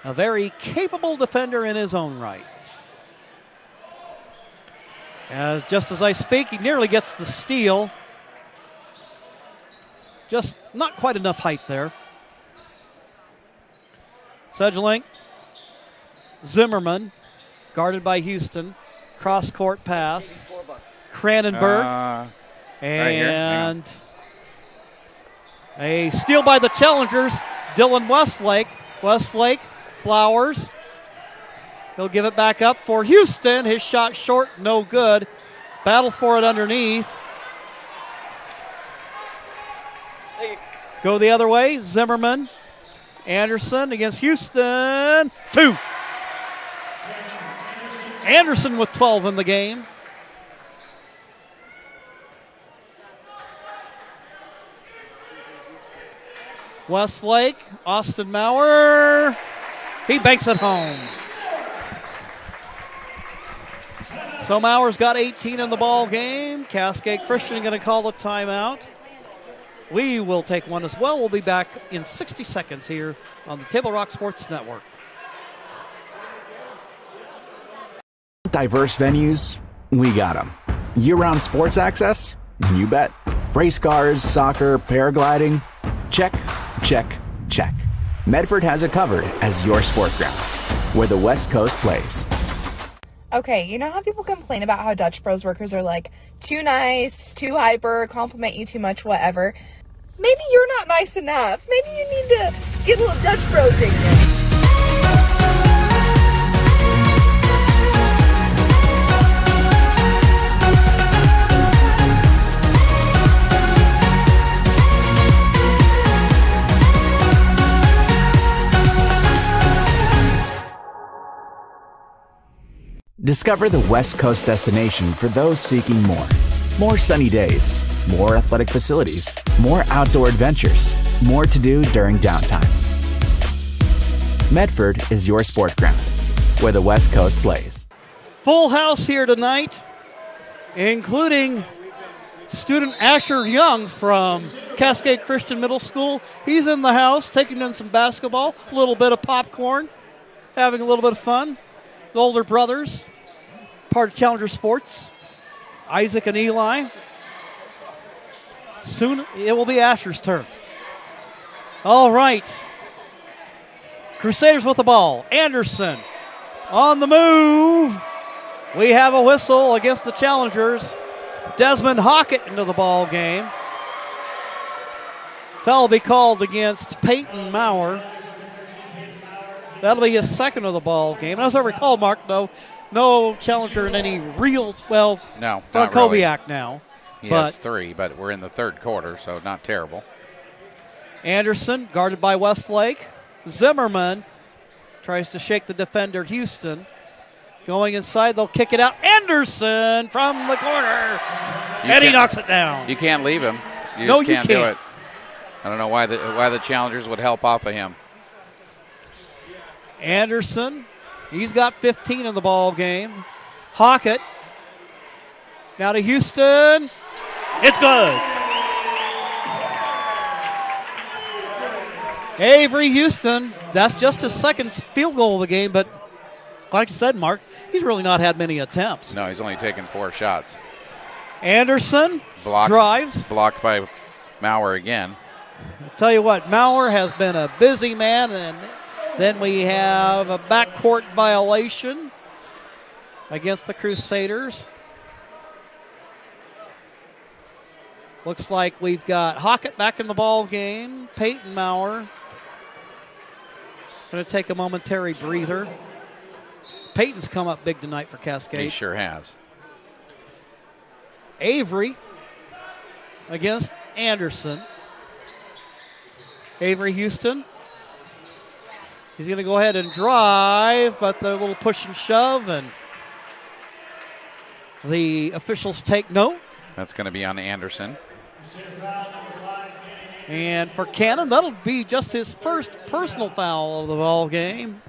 A very capable defender in his own right. Just as I speak, he nearly gets the steal. Just not quite enough height there. Sedgelink. Zimmerman, guarded by Houston. Cross-court pass. Cranenberg. And right a steal by the Challengers. Dylan Westlake. Westlake, Flowers. He'll give it back up for Houston. His shot short, no good. Battle for it underneath. Go the other way. Zimmerman. Anderson against Houston. 2. Anderson with 12 in the game. Westlake. Austin Maurer. He banks it home. So Maurer's got 18 in the ball game. Cascade Christian going to call a timeout. We will take one as well. We'll be back in 60 seconds here on the Table Rock Sports Network. Diverse venues, we got them. Year-round sports access? You bet. Race cars, soccer, paragliding? Check, check, check. Medford has it covered as your sport ground, where the West Coast plays. Okay, you know how people complain about how Dutch Bros workers are like too nice, too hyper, compliment you too much, whatever? Maybe you're not nice enough. Maybe you need to get a little Dutch Bros in you. Discover the West Coast destination for those seeking more. More sunny days, more athletic facilities, more outdoor adventures, more to do during downtime. Medford is your sport ground, where the West Coast plays. Full house here tonight, including student Asher Young from Cascade Christian Middle School. He's in the house, taking in some basketball, a little bit of popcorn, having a little bit of fun. The older brothers, part of Challenger Sports, Isaac and Eli. Soon it will be Asher's turn. All right. Crusaders with the ball. Anderson on the move. We have a whistle against the Challengers. Desmond Hockett into the ball game. Foul will be called against Peyton Maurer. That'll be his 2nd of the ball game. As I recall, Mark, though, no Challenger in any real, no, Frankowiak really. now. He has 3, but we're in the 3rd quarter, so not terrible. Anderson, guarded by Westlake. Zimmerman Tries to shake the defender, Houston. Going inside, they'll kick it out. Anderson from the corner. And he knocks it down. You can't leave him. You No, just you can't do can't. it. I don't know why the challengers would help off of him. Anderson, he's got 15 in the ball game. Hockett. Now to Houston. It's good. Avery Houston, that's just his second field goal of the game, but like I said, Mark, he's really not had many attempts. No, he's only taken 4 shots. Anderson drives. Blocked by Maurer again. I'll tell you what, Maurer has been a busy man, and then we have a backcourt violation against the Crusaders. Looks like we've got Hockett back in the ball game. Peyton Maurer going to take a momentary breather. Peyton's come up big tonight for Cascade. He sure has. Avery against Anderson. Avery Houston. He's going to go ahead and drive, but the little push and shove, and the officials take note. That's going to be on Anderson. And for Cannon, that'll be just his first personal foul of the ball game.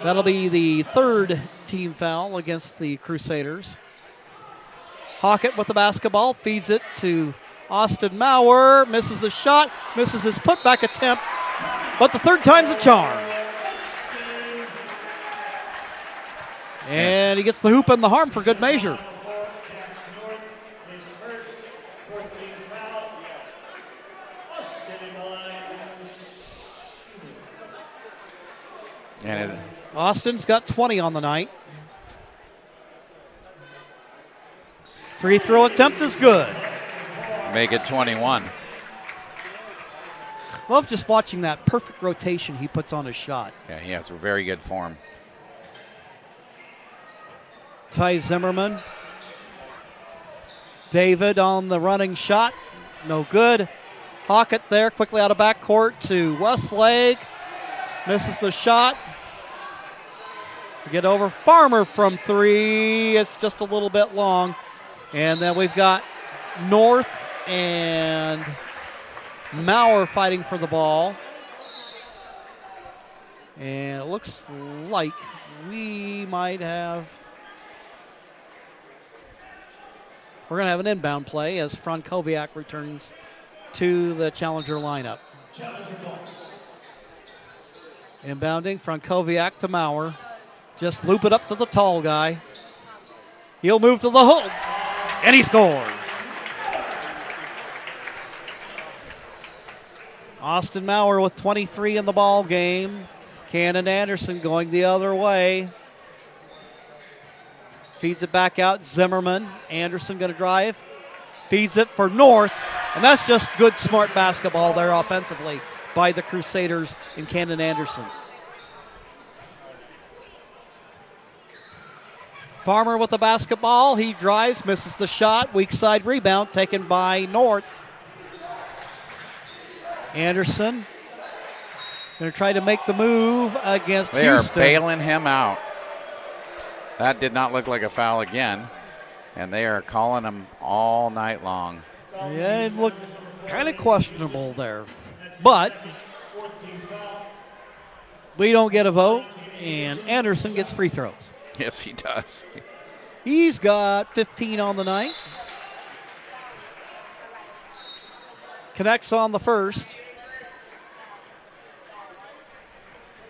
That'll be the third team foul against the Crusaders. Hockett with the basketball, feeds it to Austin Maurer, misses the shot, misses his putback attempt, but the third time's a charm. And he gets the hoop and the harm for good measure. And Austin's got 20 on the night. Free throw attempt is good. make it 21. Love just watching that perfect rotation he puts on his shot. Yeah, he has a very good form. Ty Zimmerman. David on the running shot. No good. Hockett there, quickly out of backcourt to Westlake. Misses the shot. Get over Farmer from three. It's just a little bit long. And then we've got North and Maurer fighting for the ball. And it looks like we might have... We're going to have an inbound play as Frankowiak returns to the challenger lineup. Inbounding, Frankowiak to Maurer. Just loop it up to the tall guy. He'll move to the hole, and he scores. Austin Maurer with 23 in the ball game. Cannon Anderson going the other way. Feeds it back out, Zimmerman. Anderson going to drive. Feeds it for North, and that's just good, smart basketball there offensively by the Crusaders and Cannon Anderson. Farmer with the basketball. He drives, misses the shot. Weak side rebound taken by North. Anderson going to try to make the move against Houston. They are bailing him out. That did not look like a foul again, and they are calling him all night long. Yeah, it looked kind of questionable there. But we don't get a vote, and Anderson gets free throws. Yes, he does. He's got 15 on the night. Connects on the first.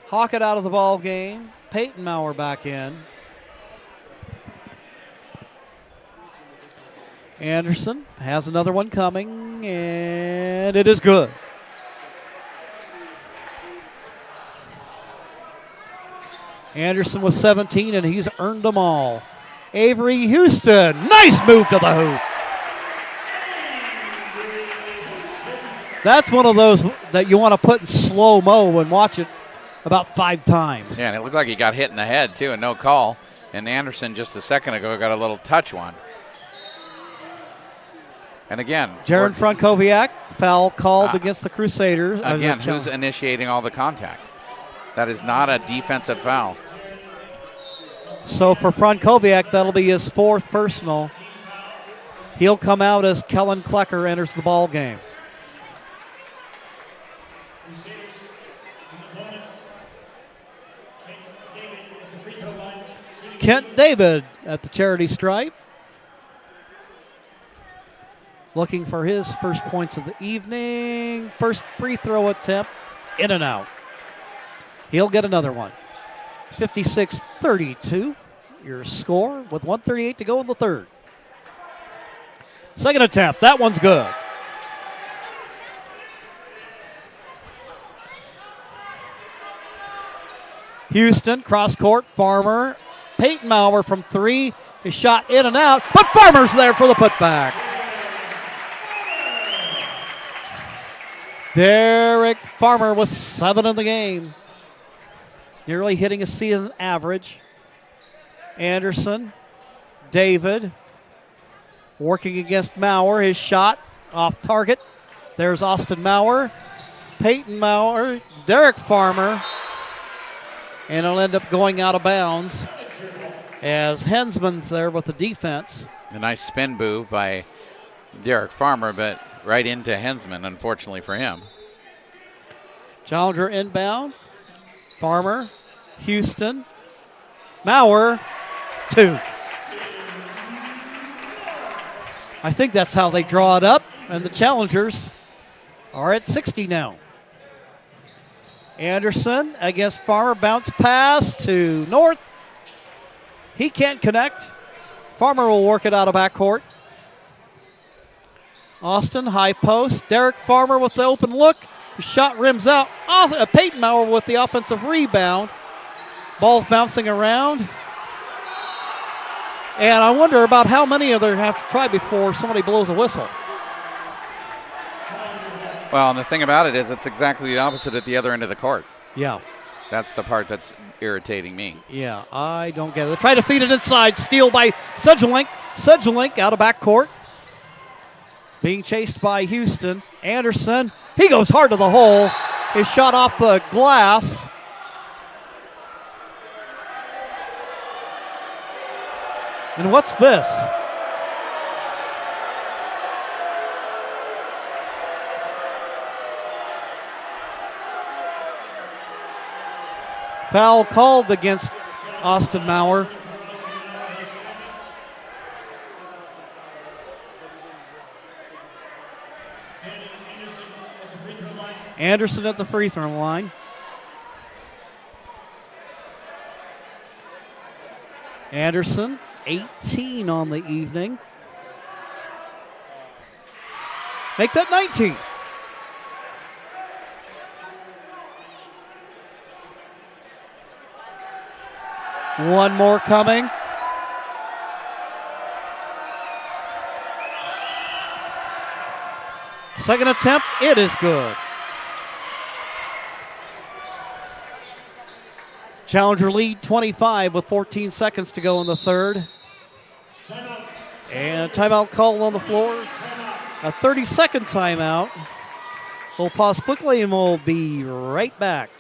Hockett out of the ball game. Peyton Maurer back in. Anderson has another one coming, and it is good. Anderson with 17, and he's earned them all. Avery Houston, nice move to the hoop. That's one of those that you want to put in slow-mo and watch it about 5 times. Yeah, and it looked like he got hit in the head, too, and no call. And Anderson just a second ago got a little touch one. And again, Jaron Frankowiak Foul called against the Crusaders. Again, who's initiating all the contact? That is not a defensive foul. So for Frankowiak, that'll be his 4th personal. He'll come out as Kellen Klecker enters the ball game. Kent David at the charity stripe. Looking for his first points of the evening. First free throw attempt, in and out. He'll get another one. 56-32, your score with 1:38 to go in the third. Second attempt, that one's good. Houston, cross court, Farmer. Peyton Maurer from 3. His shot in and out, but Farmer's there for the putback. Derek Farmer with 7 in the game. Nearly hitting a season average. Anderson, David, working against Maurer. His shot off target. There's Austin Maurer, Peyton Maurer, Derek Farmer, and it'll end up going out of bounds as Hensman's there with the defense. A nice spin move by Derek Farmer, but right into Hensman, unfortunately for him. Challenger inbound. Farmer, Houston, Maurer, 2. I think that's how they draw it up, and the Challengers are at 60 now. Anderson against Farmer, bounce pass to North. He can't connect. Farmer will work it out of backcourt. Austin, high post. Derek Farmer with the open look. His shot rims out. Peyton Maurer with the offensive rebound. Ball's bouncing around. And I wonder about how many of them have to try before somebody blows a whistle. Well, and the thing about it is it's exactly the opposite at the other end of the court. Yeah. That's the part that's irritating me. Yeah, I don't get it. They try to feed it inside. Steal by Sedgelink. Sedgelink out of backcourt. Being chased by Houston. Anderson. He goes hard to the hole. His shot off the glass. And what's this? Foul called against Austin Maurer. Anderson at the free throw line. Anderson, 18 on the evening. Make that 19. One more coming. Second attempt, it is good. Challenger lead 25 with 14 seconds to go in the third. And a timeout call on the floor. A 30-second timeout. We'll pause quickly and we'll be right back.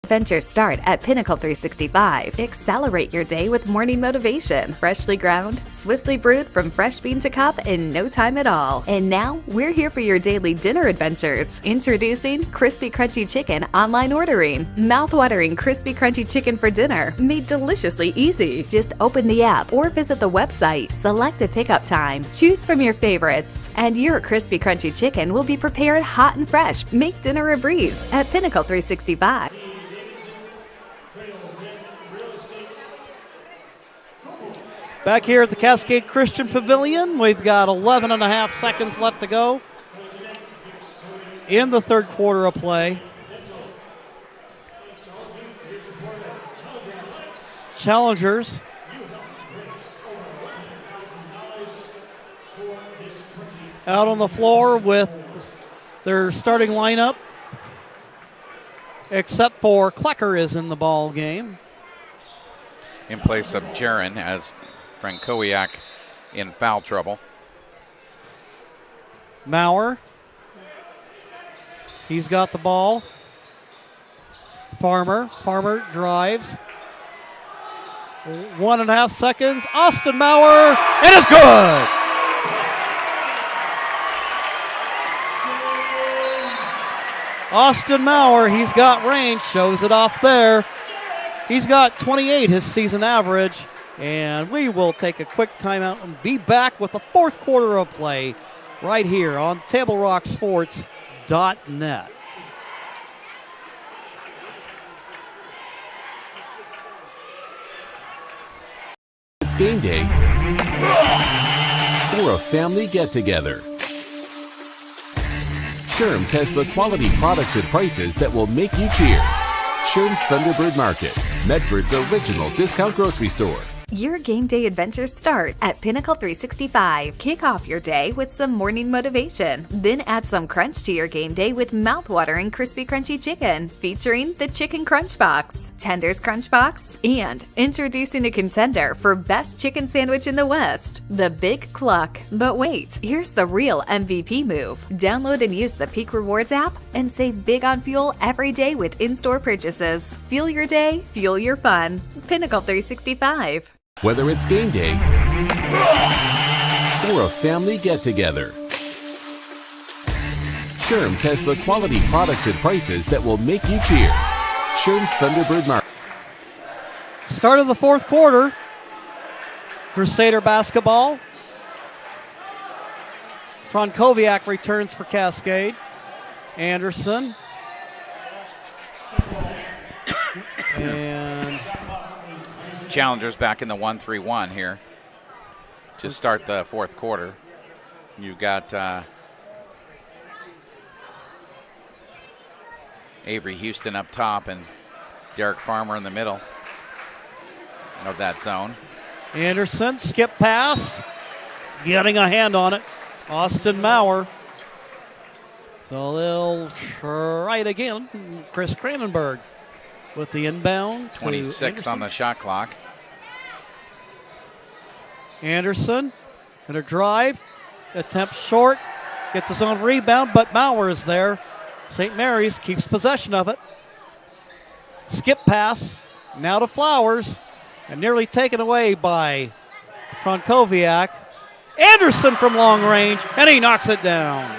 Adventures start at Pinnacle 365. Accelerate your day with morning motivation. Freshly ground, swiftly brewed from fresh bean to cup in no time at all. And now, we're here for your daily dinner adventures. Introducing Crispy Crunchy Chicken online ordering. Mouth-watering Crispy Crunchy Chicken for dinner, made deliciously easy. Just open the app or visit the website. Select a pickup time. Choose from your favorites. And your Crispy Crunchy Chicken will be prepared hot and fresh. Make dinner a breeze at Pinnacle 365. Back here at the Cascade Christian Pavilion, we've got 11 and a half seconds left to go in the third quarter of play. Challengers out on the floor with their starting lineup, except for Klecker is in the ball game. In place of Jaron as Frankowiak in foul trouble. Maurer. He's got the ball. Farmer drives. 1.5 seconds. Austin Maurer, and it's good. Austin Maurer, he's got range, shows it off there. He's got 28, his season average. And we will take a quick timeout and be back with the fourth quarter of play right here on TableRockSports.net. It's game day or a family get-together. Sherm's has the quality products and prices that will make you cheer. Sherm's Thunderbird Market, Medford's original discount grocery store. Your game day adventures start at Pinnacle 365. Kick off your day with some morning motivation. Then add some crunch to your game day with mouth-watering crispy crunchy chicken featuring the Chicken Crunch Box, Tender's Crunch Box, and introducing a contender for best chicken sandwich in the West, the Big Cluck. But wait, here's the real MVP move. Download and use the Peak Rewards app and save big on fuel every day with in-store purchases. Fuel your day, fuel your fun. Pinnacle 365. Whether it's game day or a family get-together, Sherm's has the quality products and prices that will make you cheer. Sherm's Thunderbird Market. Start of the fourth quarter. Crusader basketball. Frankowiak returns for Cascade. Anderson. And Challengers back in the 1-3-1 here to start the fourth quarter. You've got Avery Houston up top and Derek Farmer in the middle of that zone. Anderson, skip pass, getting a hand on it. Austin Maurer. So they'll try it again. Chris Cranenberg with the inbound. 26 on the shot clock. Anderson going to drive, attempts short, gets his own rebound, but Maurer is there. St. Mary's keeps possession of it. Skip pass, now to Flowers, and nearly taken away by Frankowiak. Anderson from long range, and he knocks it down.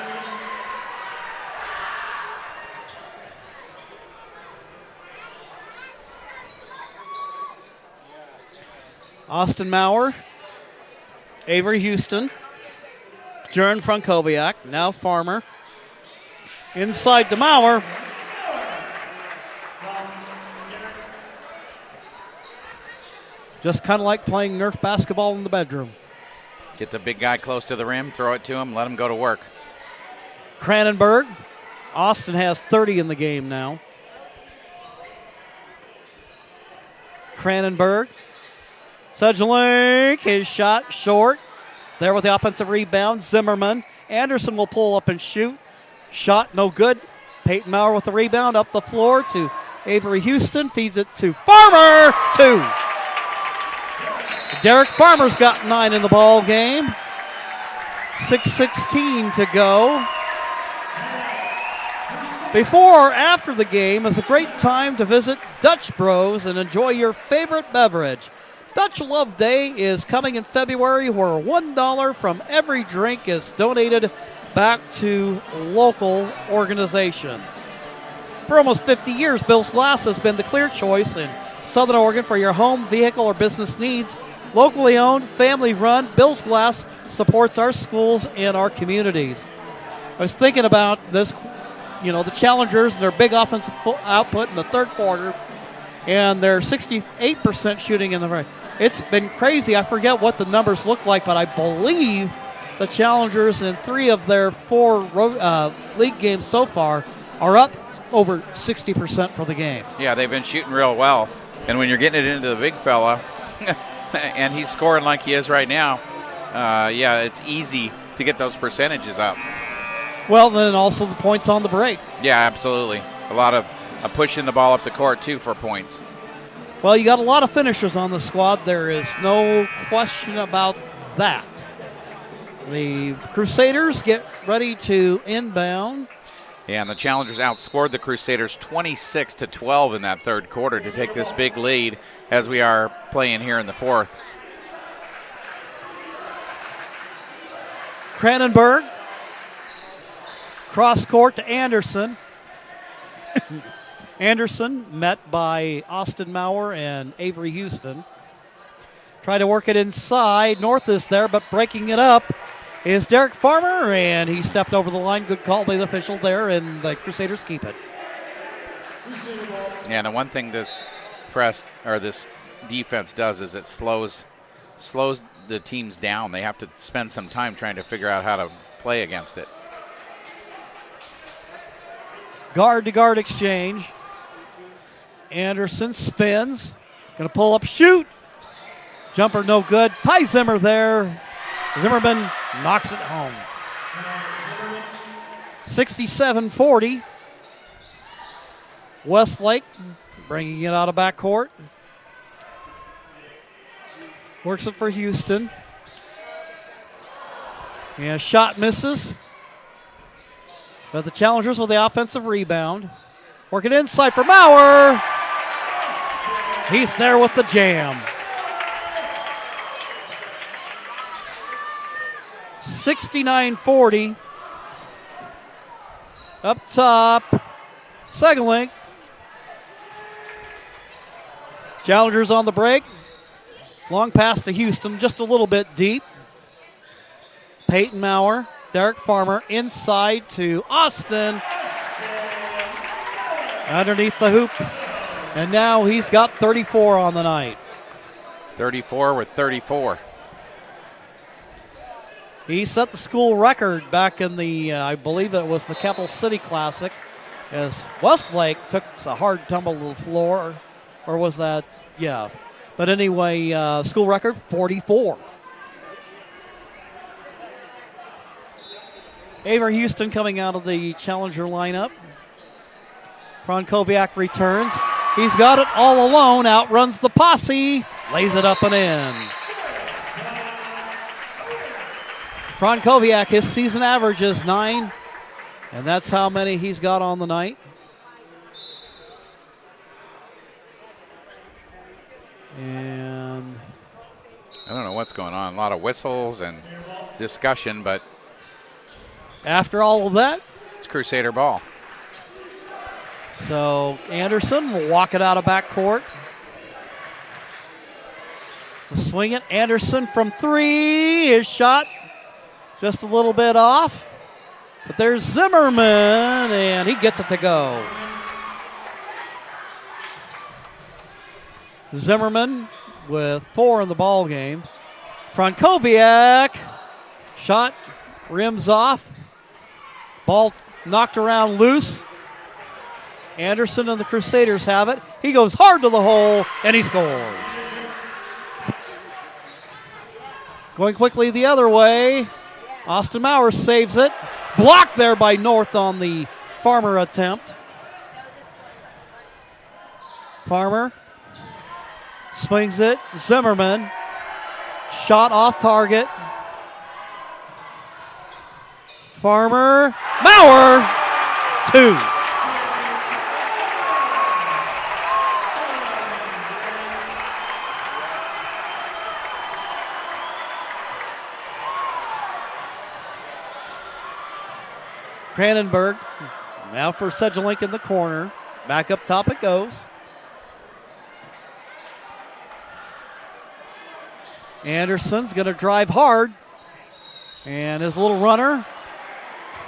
Austin Maurer, Avery Houston, Jern Frankowiak, now Farmer. Inside to Maurer. Just kind of like playing Nerf basketball in the bedroom. Get the big guy close to the rim, throw it to him, let him go to work. Cranenberg. Austin has 30 in the game now. Cranenberg. Sedgelink, his shot short. There with the offensive rebound, Zimmerman. Anderson will pull up and shoot. Shot no good. Peyton Maurer with the rebound up the floor to Avery Houston. Feeds it to Farmer. 2. Derek Farmer's got 9 in the ball game. 6:16 to go. Before or after the game is a great time to visit Dutch Bros and enjoy your favorite beverage. Dutch Love Day is coming in February, where $1 from every drink is donated back to local organizations. For almost 50 years, Bill's Glass has been the clear choice in Southern Oregon for your home, vehicle, or business needs. Locally owned, family run, Bill's Glass supports our schools and our communities. I was thinking about this, the Challengers and their big offensive output in the third quarter, and their 68% shooting in the right. It's been crazy. I forget what the numbers look like, but I believe the Challengers in 3 of their 4 league games so far are up over 60% for the game. Yeah, they've been shooting real well. And when you're getting it into the big fella, and he's scoring like he is right now, it's easy to get those percentages up. Well, then also the points on the break. Yeah, absolutely. A lot of pushing the ball up the court, too, for points. Well, you got a lot of finishers on the squad. There is no question about that. The Crusaders get ready to inbound. Yeah, and the Challengers outscored the Crusaders 26-12 in that third quarter to take this big lead as we are playing here in the fourth. Cranenberg. Cross court to Anderson. Anderson met by Austin Maurer and Avery Houston. Try to work it inside. North is there, but breaking it up is Derek Farmer, and he stepped over the line. Good call by the official there, and the Crusaders keep it. Yeah, and the one thing this this defense does is it slows the teams down. They have to spend some time trying to figure out how to play against it. Guard-to-guard exchange. Anderson spins. Going to pull up, shoot. Jumper no good. Ty Zimmer there. Zimmerman knocks it home. 67-40. Westlake bringing it out of backcourt. Works it for Houston. And a shot misses. But the Challengers with the offensive rebound. Working inside for Maurer. He's there with the jam. 69-40. Up top. Second link. Challengers on the break. Long pass to Houston, just a little bit deep. Peyton Maurer, Derek Farmer inside to Austin. Underneath the hoop. And now he's got 34 on the night. 34 with 34. He set the school record back in the, I believe it was the Capital City Classic, as Westlake took a hard tumble to the floor. Or was that, yeah. But anyway, school record, 44. Avery Houston coming out of the Challenger lineup. Frankowiak returns. He's got it all alone, outruns the posse, lays it up and in. Frankowiak, his season average is 9, and that's how many he's got on the night. And I don't know what's going on. A lot of whistles and discussion, but after all of that, it's Crusader ball. So Anderson will walk it out of backcourt. Swing it. Anderson from three. His shot just a little bit off. But there's Zimmerman, and he gets it to go. Zimmerman with 4 in the ball game. Frankowiak. Shot rims off. Ball knocked around loose. Anderson and the Crusaders have it. He goes hard to the hole, and he scores. Going quickly the other way. Austin Maurer saves it. Blocked there by North on the Farmer attempt. Farmer swings it. Zimmerman. Shot off target. Farmer. Maurer. 2. Cranenberg, now for Sedgelink in the corner. Back up top it goes. Anderson's going to drive hard. And his little runner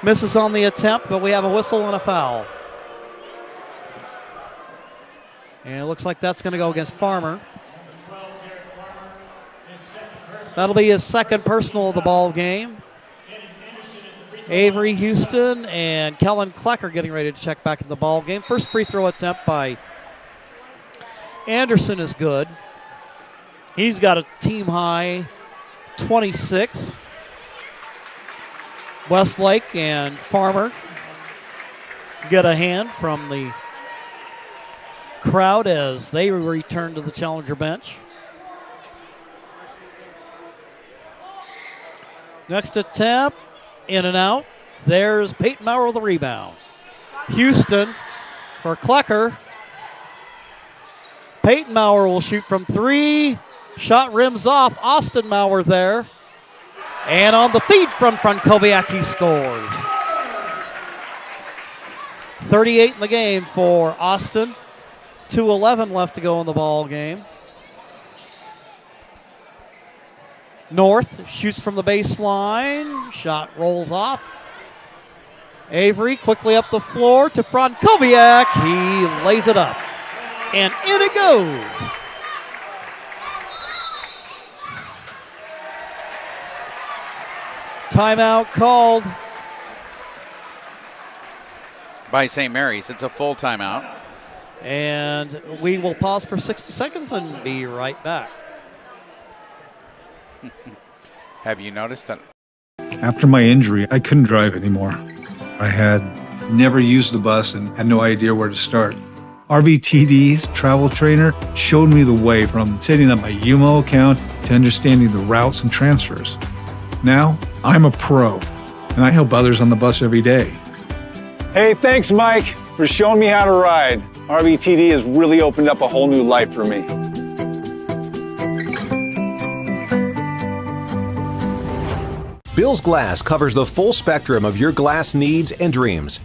misses on the attempt, but we have a whistle and a foul. And it looks like that's going to go against Farmer. That'll be his second personal of the ball game. Avery Houston and Kellen Klecker getting ready to check back in the ball game. First free throw attempt by Anderson is good. He's got a team high 26. Westlake and Farmer get a hand from the crowd as they return to the Challenger bench. Next attempt. In and out. There's Peyton Maurer with the rebound. Houston for Klecker. Peyton Maurer will shoot from 3. Shot rims off. Austin Maurer there. And on the feed from Frankowiak, he scores. 38 in the game for Austin. 2:11 left to go in the ball game. North shoots from the baseline. Shot rolls off. Avery quickly up the floor to Frankowiak. He lays it up. And in it goes. Timeout called by St. Mary's. It's a full timeout. And we will pause for 60 seconds and be right back. Have you noticed that? After my injury, I couldn't drive anymore. I had never used the bus and had no idea where to start. RBTD's travel trainer showed me the way from setting up my UMO account to understanding the routes and transfers. Now, I'm a pro, and I help others on the bus every day. Hey, thanks, Mike, for showing me how to ride. RBTD has really opened up a whole new life for me. Bill's Glass covers the full spectrum of your glass needs and dreams.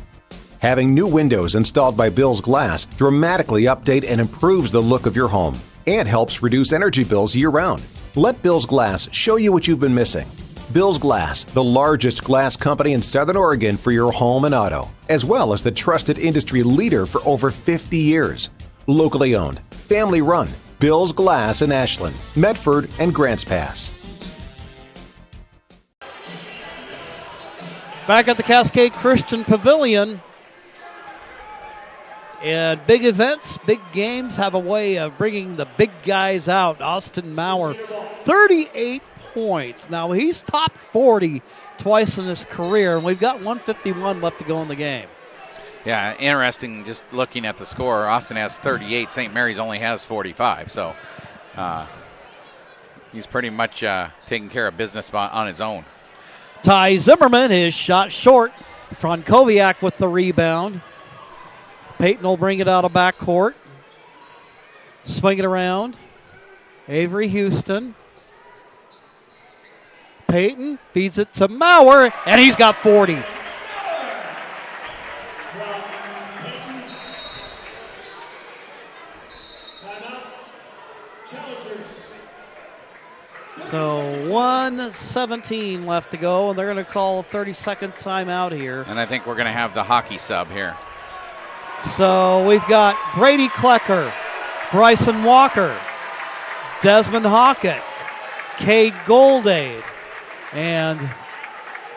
Having new windows installed by Bill's Glass dramatically update and improves the look of your home and helps reduce energy bills year-round. Let Bill's Glass show you what you've been missing. Bill's Glass, the largest glass company in Southern Oregon for your home and auto, as well as the trusted industry leader for over 50 years. Locally owned, family run, Bill's Glass in Ashland, Medford, and Grants Pass. Back at the Cascade Christian Pavilion. And big events, big games have a way of bringing the big guys out. Austin Maurer, 38 points. Now, he's top 40 twice in his career, and we've got 151 left to go in the game. Yeah, interesting just looking at the score. Austin has 38. St. Mary's only has 45. So he's pretty much taking care of business on his own. Ty Zimmerman is shot short. Frankowiak with the rebound. Peyton will bring it out of backcourt. Swing it around. Avery Houston. Peyton feeds it to Maurer, and he's got 40. So 1:17 left to go, and they're going to call a 30-second timeout here. And I think we're going to have the hockey sub here. So we've got Brady Klecker, Bryson Walker, Desmond Hockett, Cade Goldade, and,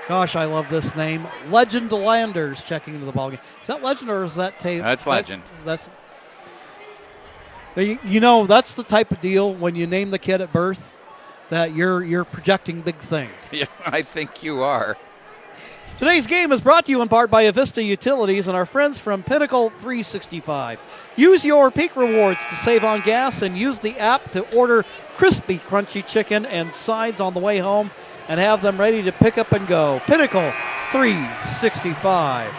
gosh, I love this name, Legend Landers checking into the ballgame. Is that Legend or is that Tate? That's Legend. That's that's the type of deal when you name the kid at birth that you're projecting big things. Yeah, I think you are. Today's game is brought to you in part by Avista Utilities and our friends from Pinnacle 365. Use your Peak Rewards to save on gas and use the app to order crispy, crunchy chicken and sides on the way home and have them ready to pick up and go. Pinnacle 365.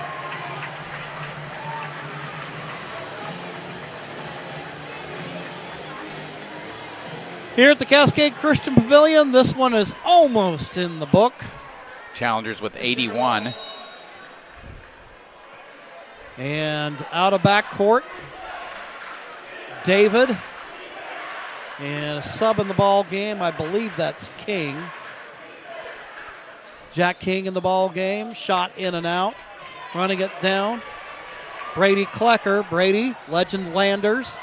Here at the Cascade Christian Pavilion, this one is almost in the book. Challengers with 81. And out of backcourt, David. And a sub in the ball game, I believe that's King. Jack King in the ball game, shot in and out, running it down. Brady Klecker, Brady, Legend Landers.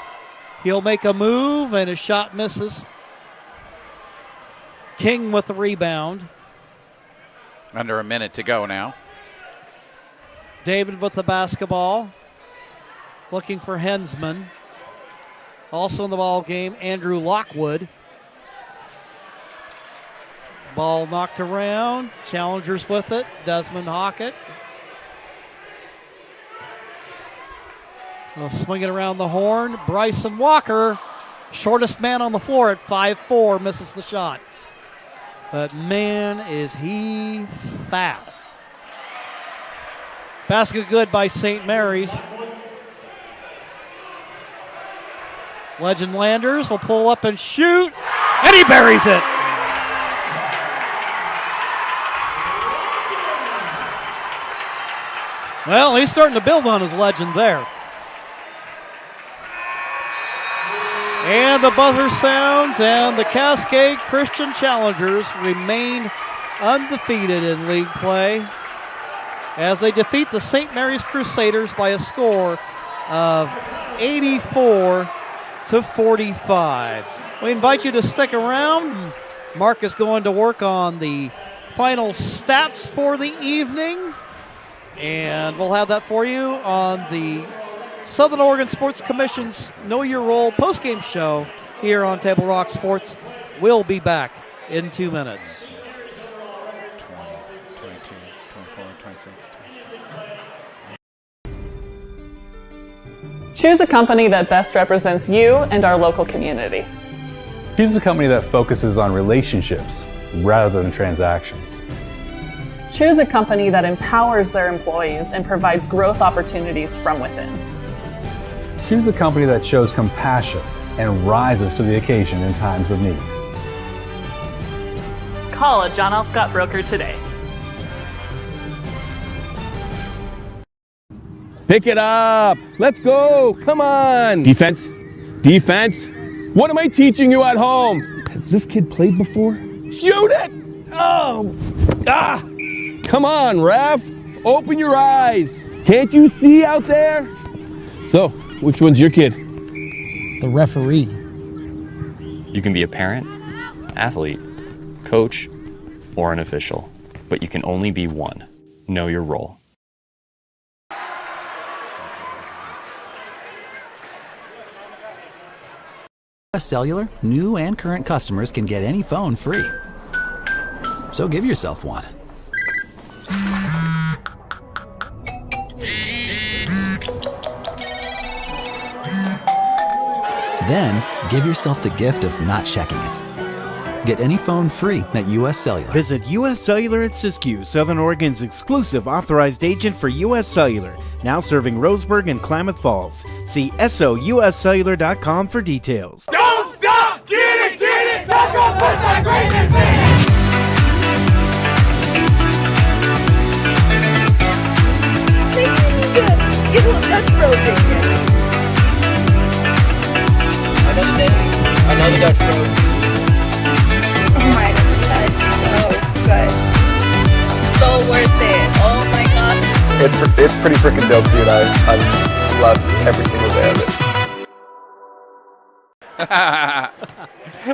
He'll make a move and his shot misses. King with the rebound. Under a minute to go now. David with the basketball. Looking for Hensman. Also in the ball game, Andrew Lockwood. Ball knocked around. Challengers with it. Desmond Hockett. They'll swing it around the horn. Bryson Walker, shortest man on the floor at 5'4", misses the shot. But man, is he fast. Basket good by St. Mary's. Legend Landers will pull up and shoot, and he buries it. Well, he's starting to build on his legend there. And the buzzer sounds, and the Cascade Christian Challengers remain undefeated in league play as they defeat the St. Mary's Crusaders by a score of 84-45. We invite you to stick around. Mark is going to work on the final stats for the evening, and we'll have that for you on the Southern Oregon Sports Commission's Know Your Role postgame show here on Table Rock Sports. We'll be back in 2 minutes. 20, 22, 24, 26, 27. Choose a company that best represents you and our local community. Choose a company that focuses on relationships rather than transactions. Choose a company that empowers their employees and provides growth opportunities from within. Choose a company that shows compassion and rises to the occasion in times of need. Call a John L. Scott broker today. Pick it up. Let's go. Come on. Defense. Defense. What am I teaching you at home? Has this kid played before? Shoot it. Oh. Ah. Come on, ref. Open your eyes. Can't you see out there? So, which one's your kid? The referee. You can be a parent, athlete, coach, or an official, but you can only be one. Know your role. Cellular, new and current customers can get any phone free. So give yourself one. Then, give yourself the gift of not checking it. Get any phone free at U.S. Cellular. Visit U.S. Cellular at Siskiyou, Southern Oregon's exclusive authorized agent for U.S. Cellular, now serving Roseburg and Klamath Falls. See SOUScellular.com for details. Don't stop! Get it! Taco puts our greatness in! Get a little Dutch Bros in here. Another day, another Dutch Bros. Oh my god, so good. So worth it. Oh my god. It's pretty freaking dope, dude. I love every single day of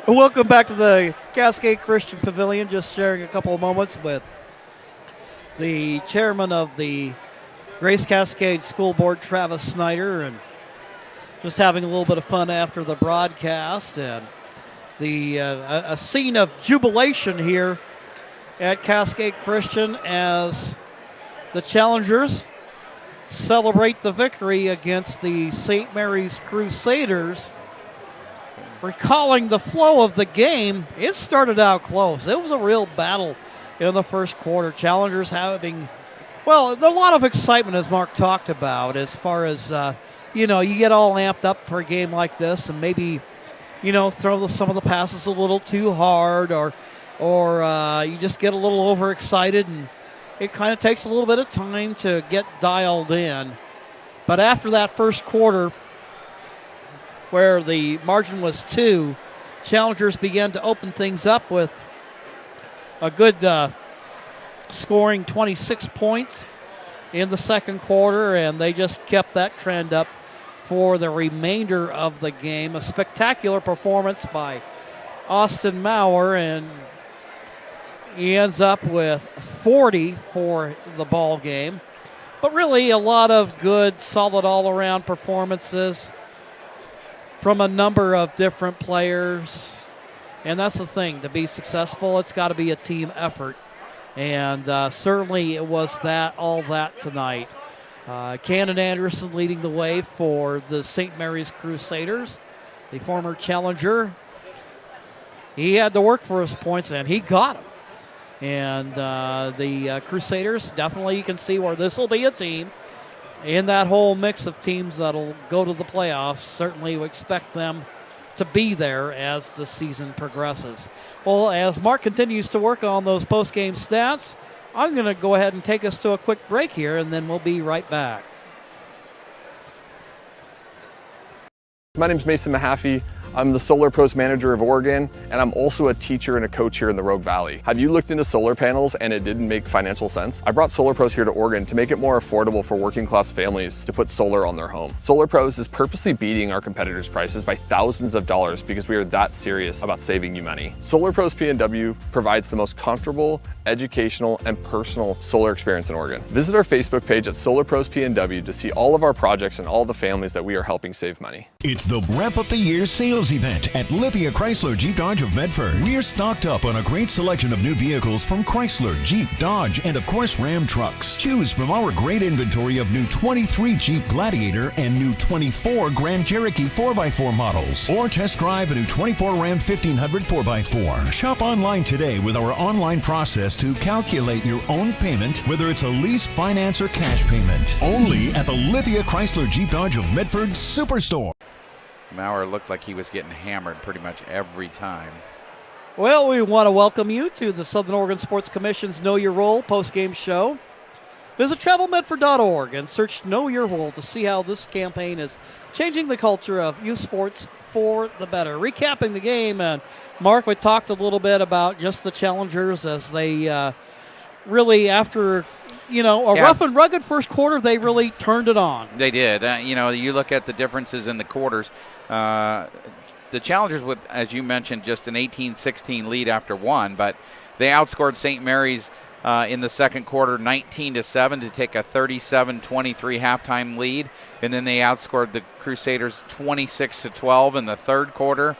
it. Welcome back to the Cascade Christian Pavilion. Just sharing a couple of moments with the chairman of the Grace Cascade School Board, Travis Snyder, and just having a little bit of fun after the broadcast, and the a scene of jubilation here at Cascade Christian as the challengers celebrate the victory against the St. Mary's Crusaders. Recalling the flow of the game, it started out close. It was a real battle in the first quarter. Challengers having, well, there's a lot of excitement, as Mark talked about, as far as, you get all amped up for a game like this and maybe, throw some of the passes a little too hard, or you just get a little overexcited, and it kind of takes a little bit of time to get dialed in. But after that first quarter, where the margin was 2, Challengers began to open things up with a good scoring 26 points in the second quarter, and they just kept that trend up for the remainder of the game. A spectacular performance by Austin Maurer, and he ends up with 40 for the ball game. But really a lot of good, solid all-around performances from a number of different players. And that's the thing, to be successful, it's got to be a team effort. And certainly it was all that tonight. Cannon Anderson leading the way for the St. Mary's Crusaders, the former challenger. He had to work for his points, and he got them. And the Crusaders, definitely you can see where this will be a team in that whole mix of teams that'll go to the playoffs. Certainly we expect them to be there as the season progresses. Well, as Mark continues to work on those post-game stats, I'm going to go ahead and take us to a quick break here, and then we'll be right back. My name is Mason Mahaffey. I'm the Solar Pros Manager of Oregon, and I'm also a teacher and a coach here in the Rogue Valley. Have you looked into solar panels and it didn't make financial sense? I brought Solar Pros here to Oregon to make it more affordable for working class families to put solar on their home. Solar Pros is purposely beating our competitors' prices by thousands of dollars because we are that serious about saving you money. Solar Pros PNW provides the most comfortable, educational, and personal solar experience in Oregon. Visit our Facebook page at Solar Pros PNW to see all of our projects and all the families that we are helping save money. It's the Wrap Up the Year sales event at Lithia Chrysler Jeep Dodge of Medford. We're stocked up on a great selection of new vehicles from Chrysler, Jeep, Dodge, and of course Ram trucks. Choose from our great inventory of new 23 Jeep Gladiator and new 24 Grand Cherokee 4x4 models. Or test drive a new 24 Ram 1500 4x4. Shop online today with our online process to calculate your own payment, whether it's a lease, finance, or cash payment. Only at the Lithia Chrysler Jeep Dodge of Medford Superstore. Maurer looked like he was getting hammered pretty much every time. Well, we want to welcome you to the Southern Oregon Sports Commission's Know Your Role post-game show. Visit travelmedford.org and search Know Your Role to see how this campaign is changing the culture of youth sports for the better. Recapping the game, and Mark, we talked a little bit about just the challengers as they really, after rough and rugged first quarter, they really turned it on. They did. You look at the differences in the quarters. The Challengers with, as you mentioned, just an 18-16 lead after one, but they outscored St. Mary's in the second quarter 19-7 to take a 37-23 halftime lead, and then they outscored the Crusaders 26-12 in the third quarter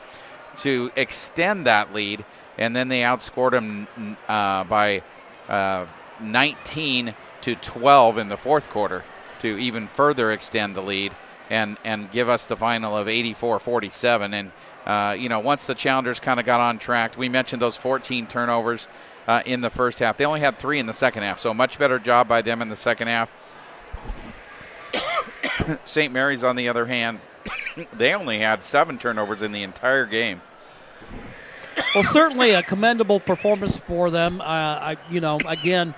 to extend that lead, and then they outscored them by 19-12 in the fourth quarter to even further extend the lead and give us the final of 84-47. And once the Challengers kind of got on track, we mentioned those 14 turnovers in the first half. They only had 3 in the second half, so a much better job by them in the second half. St. Mary's, on the other hand, they only had 7 turnovers in the entire game. Well, certainly a commendable performance for them. Again,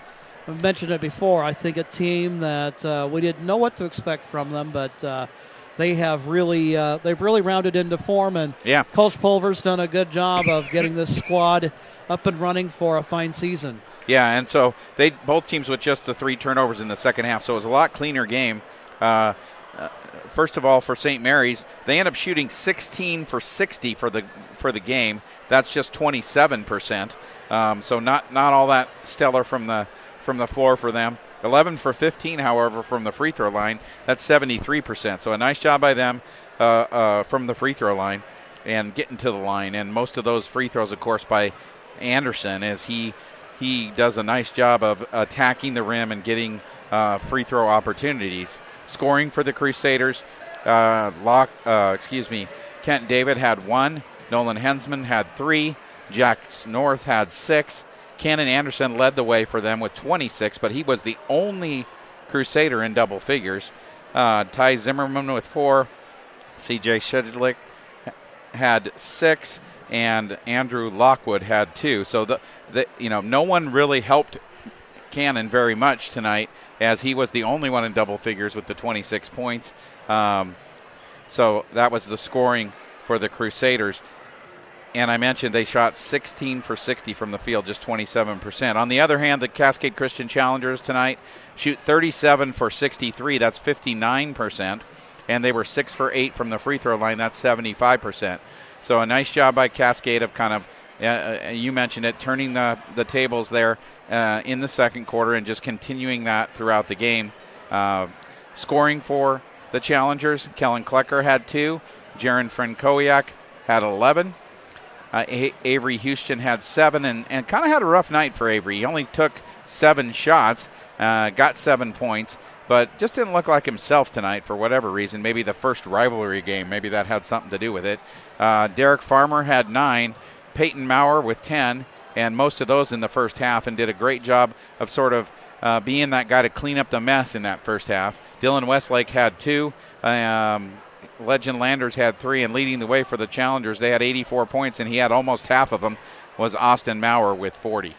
I've mentioned it before. I think a team that we didn't know what to expect from them, but they have they've really rounded into form. And Coach Pulver's done a good job of getting this squad up and running for a fine season. Yeah, and so both teams with just the 3 turnovers in the second half, so it was a lot cleaner game. First of all, for St. Mary's, they end up shooting 16 for 60 for the game. That's just 27%. So not all that stellar from the floor for them. 11 for 15, however, from the free throw line. That's 73%. So a nice job by them from the free throw line and getting to the line. And most of those free throws, of course, by Anderson, as he does a nice job of attacking the rim and getting free throw opportunities. Scoring for the Crusaders, Kent David had 1, Nolan Hensman had 3, Jack North had 6. Cannon Anderson led the way for them with 26, but he was the only Crusader in double figures. Ty Zimmerman with 4, C.J. Shedlick had 6, and Andrew Lockwood had 2. So no one really helped Cannon very much tonight, as he was the only one in double figures with the 26 points. So that was the scoring for the Crusaders. And I mentioned they shot 16 for 60 from the field, just 27%. On the other hand, the Cascade Christian Challengers tonight shoot 37 for 63. That's 59%. And they were 6 for 8 from the free throw line. That's 75%. So a nice job by Cascade of kind of, you mentioned it, turning the tables there in the second quarter and just continuing that throughout the game. Scoring for the Challengers, Kellen Klecker had 2. Jaron Frankowiak had 11. Avery Houston had 7 and kind of had a rough night for Avery. He only took 7 shots, got 7 points, but just didn't look like himself tonight for whatever reason. Maybe the first rivalry game, maybe that had something to do with it. Derek Farmer had 9, Peyton Maurer with 10, and most of those in the first half, and did a great job of sort of being that guy to clean up the mess in that first half. Dylan Westlake had 2. Legend Landers had 3, and leading the way for the Challengers, they had 84 points, and he had almost half of them, was Austin Maurer with 40.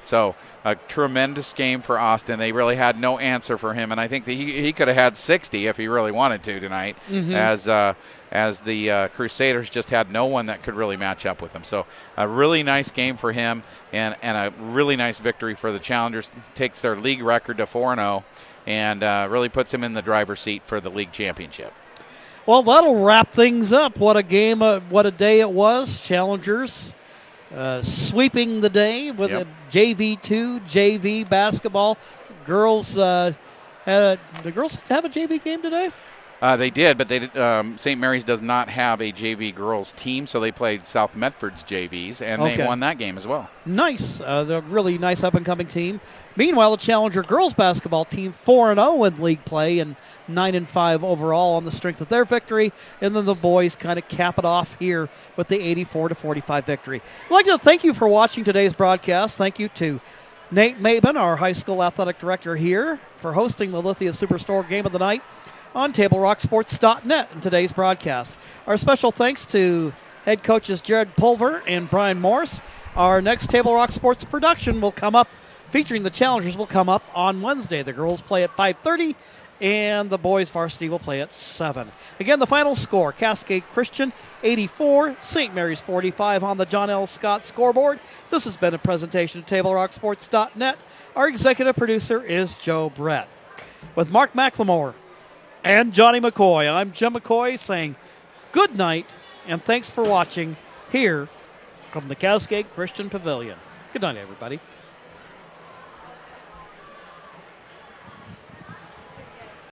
So a tremendous game for Austin. They really had no answer for him, and I think that he could have had 60 if he really wanted to tonight, as the Crusaders just had no one that could really match up with him. So a really nice game for him, and a really nice victory for the Challengers. Takes their league record to 4-0, and really puts him in the driver's seat for the league championship. Well, that'll wrap things up. What a game, what a day it was. Challengers sweeping the day with a JV2, JV basketball. Girls, the girls have a JV game today? They did, but St. Mary's does not have a JV girls team, so they played South Medford's JVs, and they won that game as well. Nice. They're a really nice up-and-coming team. Meanwhile, the Challenger girls basketball team 4-0 in league play and 9-5 overall on the strength of their victory, and then the boys kind of cap it off here with the 84-45 victory. I'd like to thank you for watching today's broadcast. Thank you to Nate Maben, our high school athletic director here, for hosting the Lithia Superstore Game of the Night on TableRockSports.net in today's broadcast. Our special thanks to head coaches Jared Pulver and Brian Morse. Our next Table Rock Sports production will come up, featuring the Challengers, will come up on Wednesday. The girls play at 5:30, and the boys varsity will play at 7. Again, the final score, Cascade Christian 84, St. Mary's 45 on the John L. Scott scoreboard. This has been a presentation of TableRockSports.net. Our executive producer is Joe Brett. With Mark McLemore and Johnny McCoy, I'm Jim McCoy saying good night and thanks for watching here from the Cascade Christian Pavilion. Good night, everybody.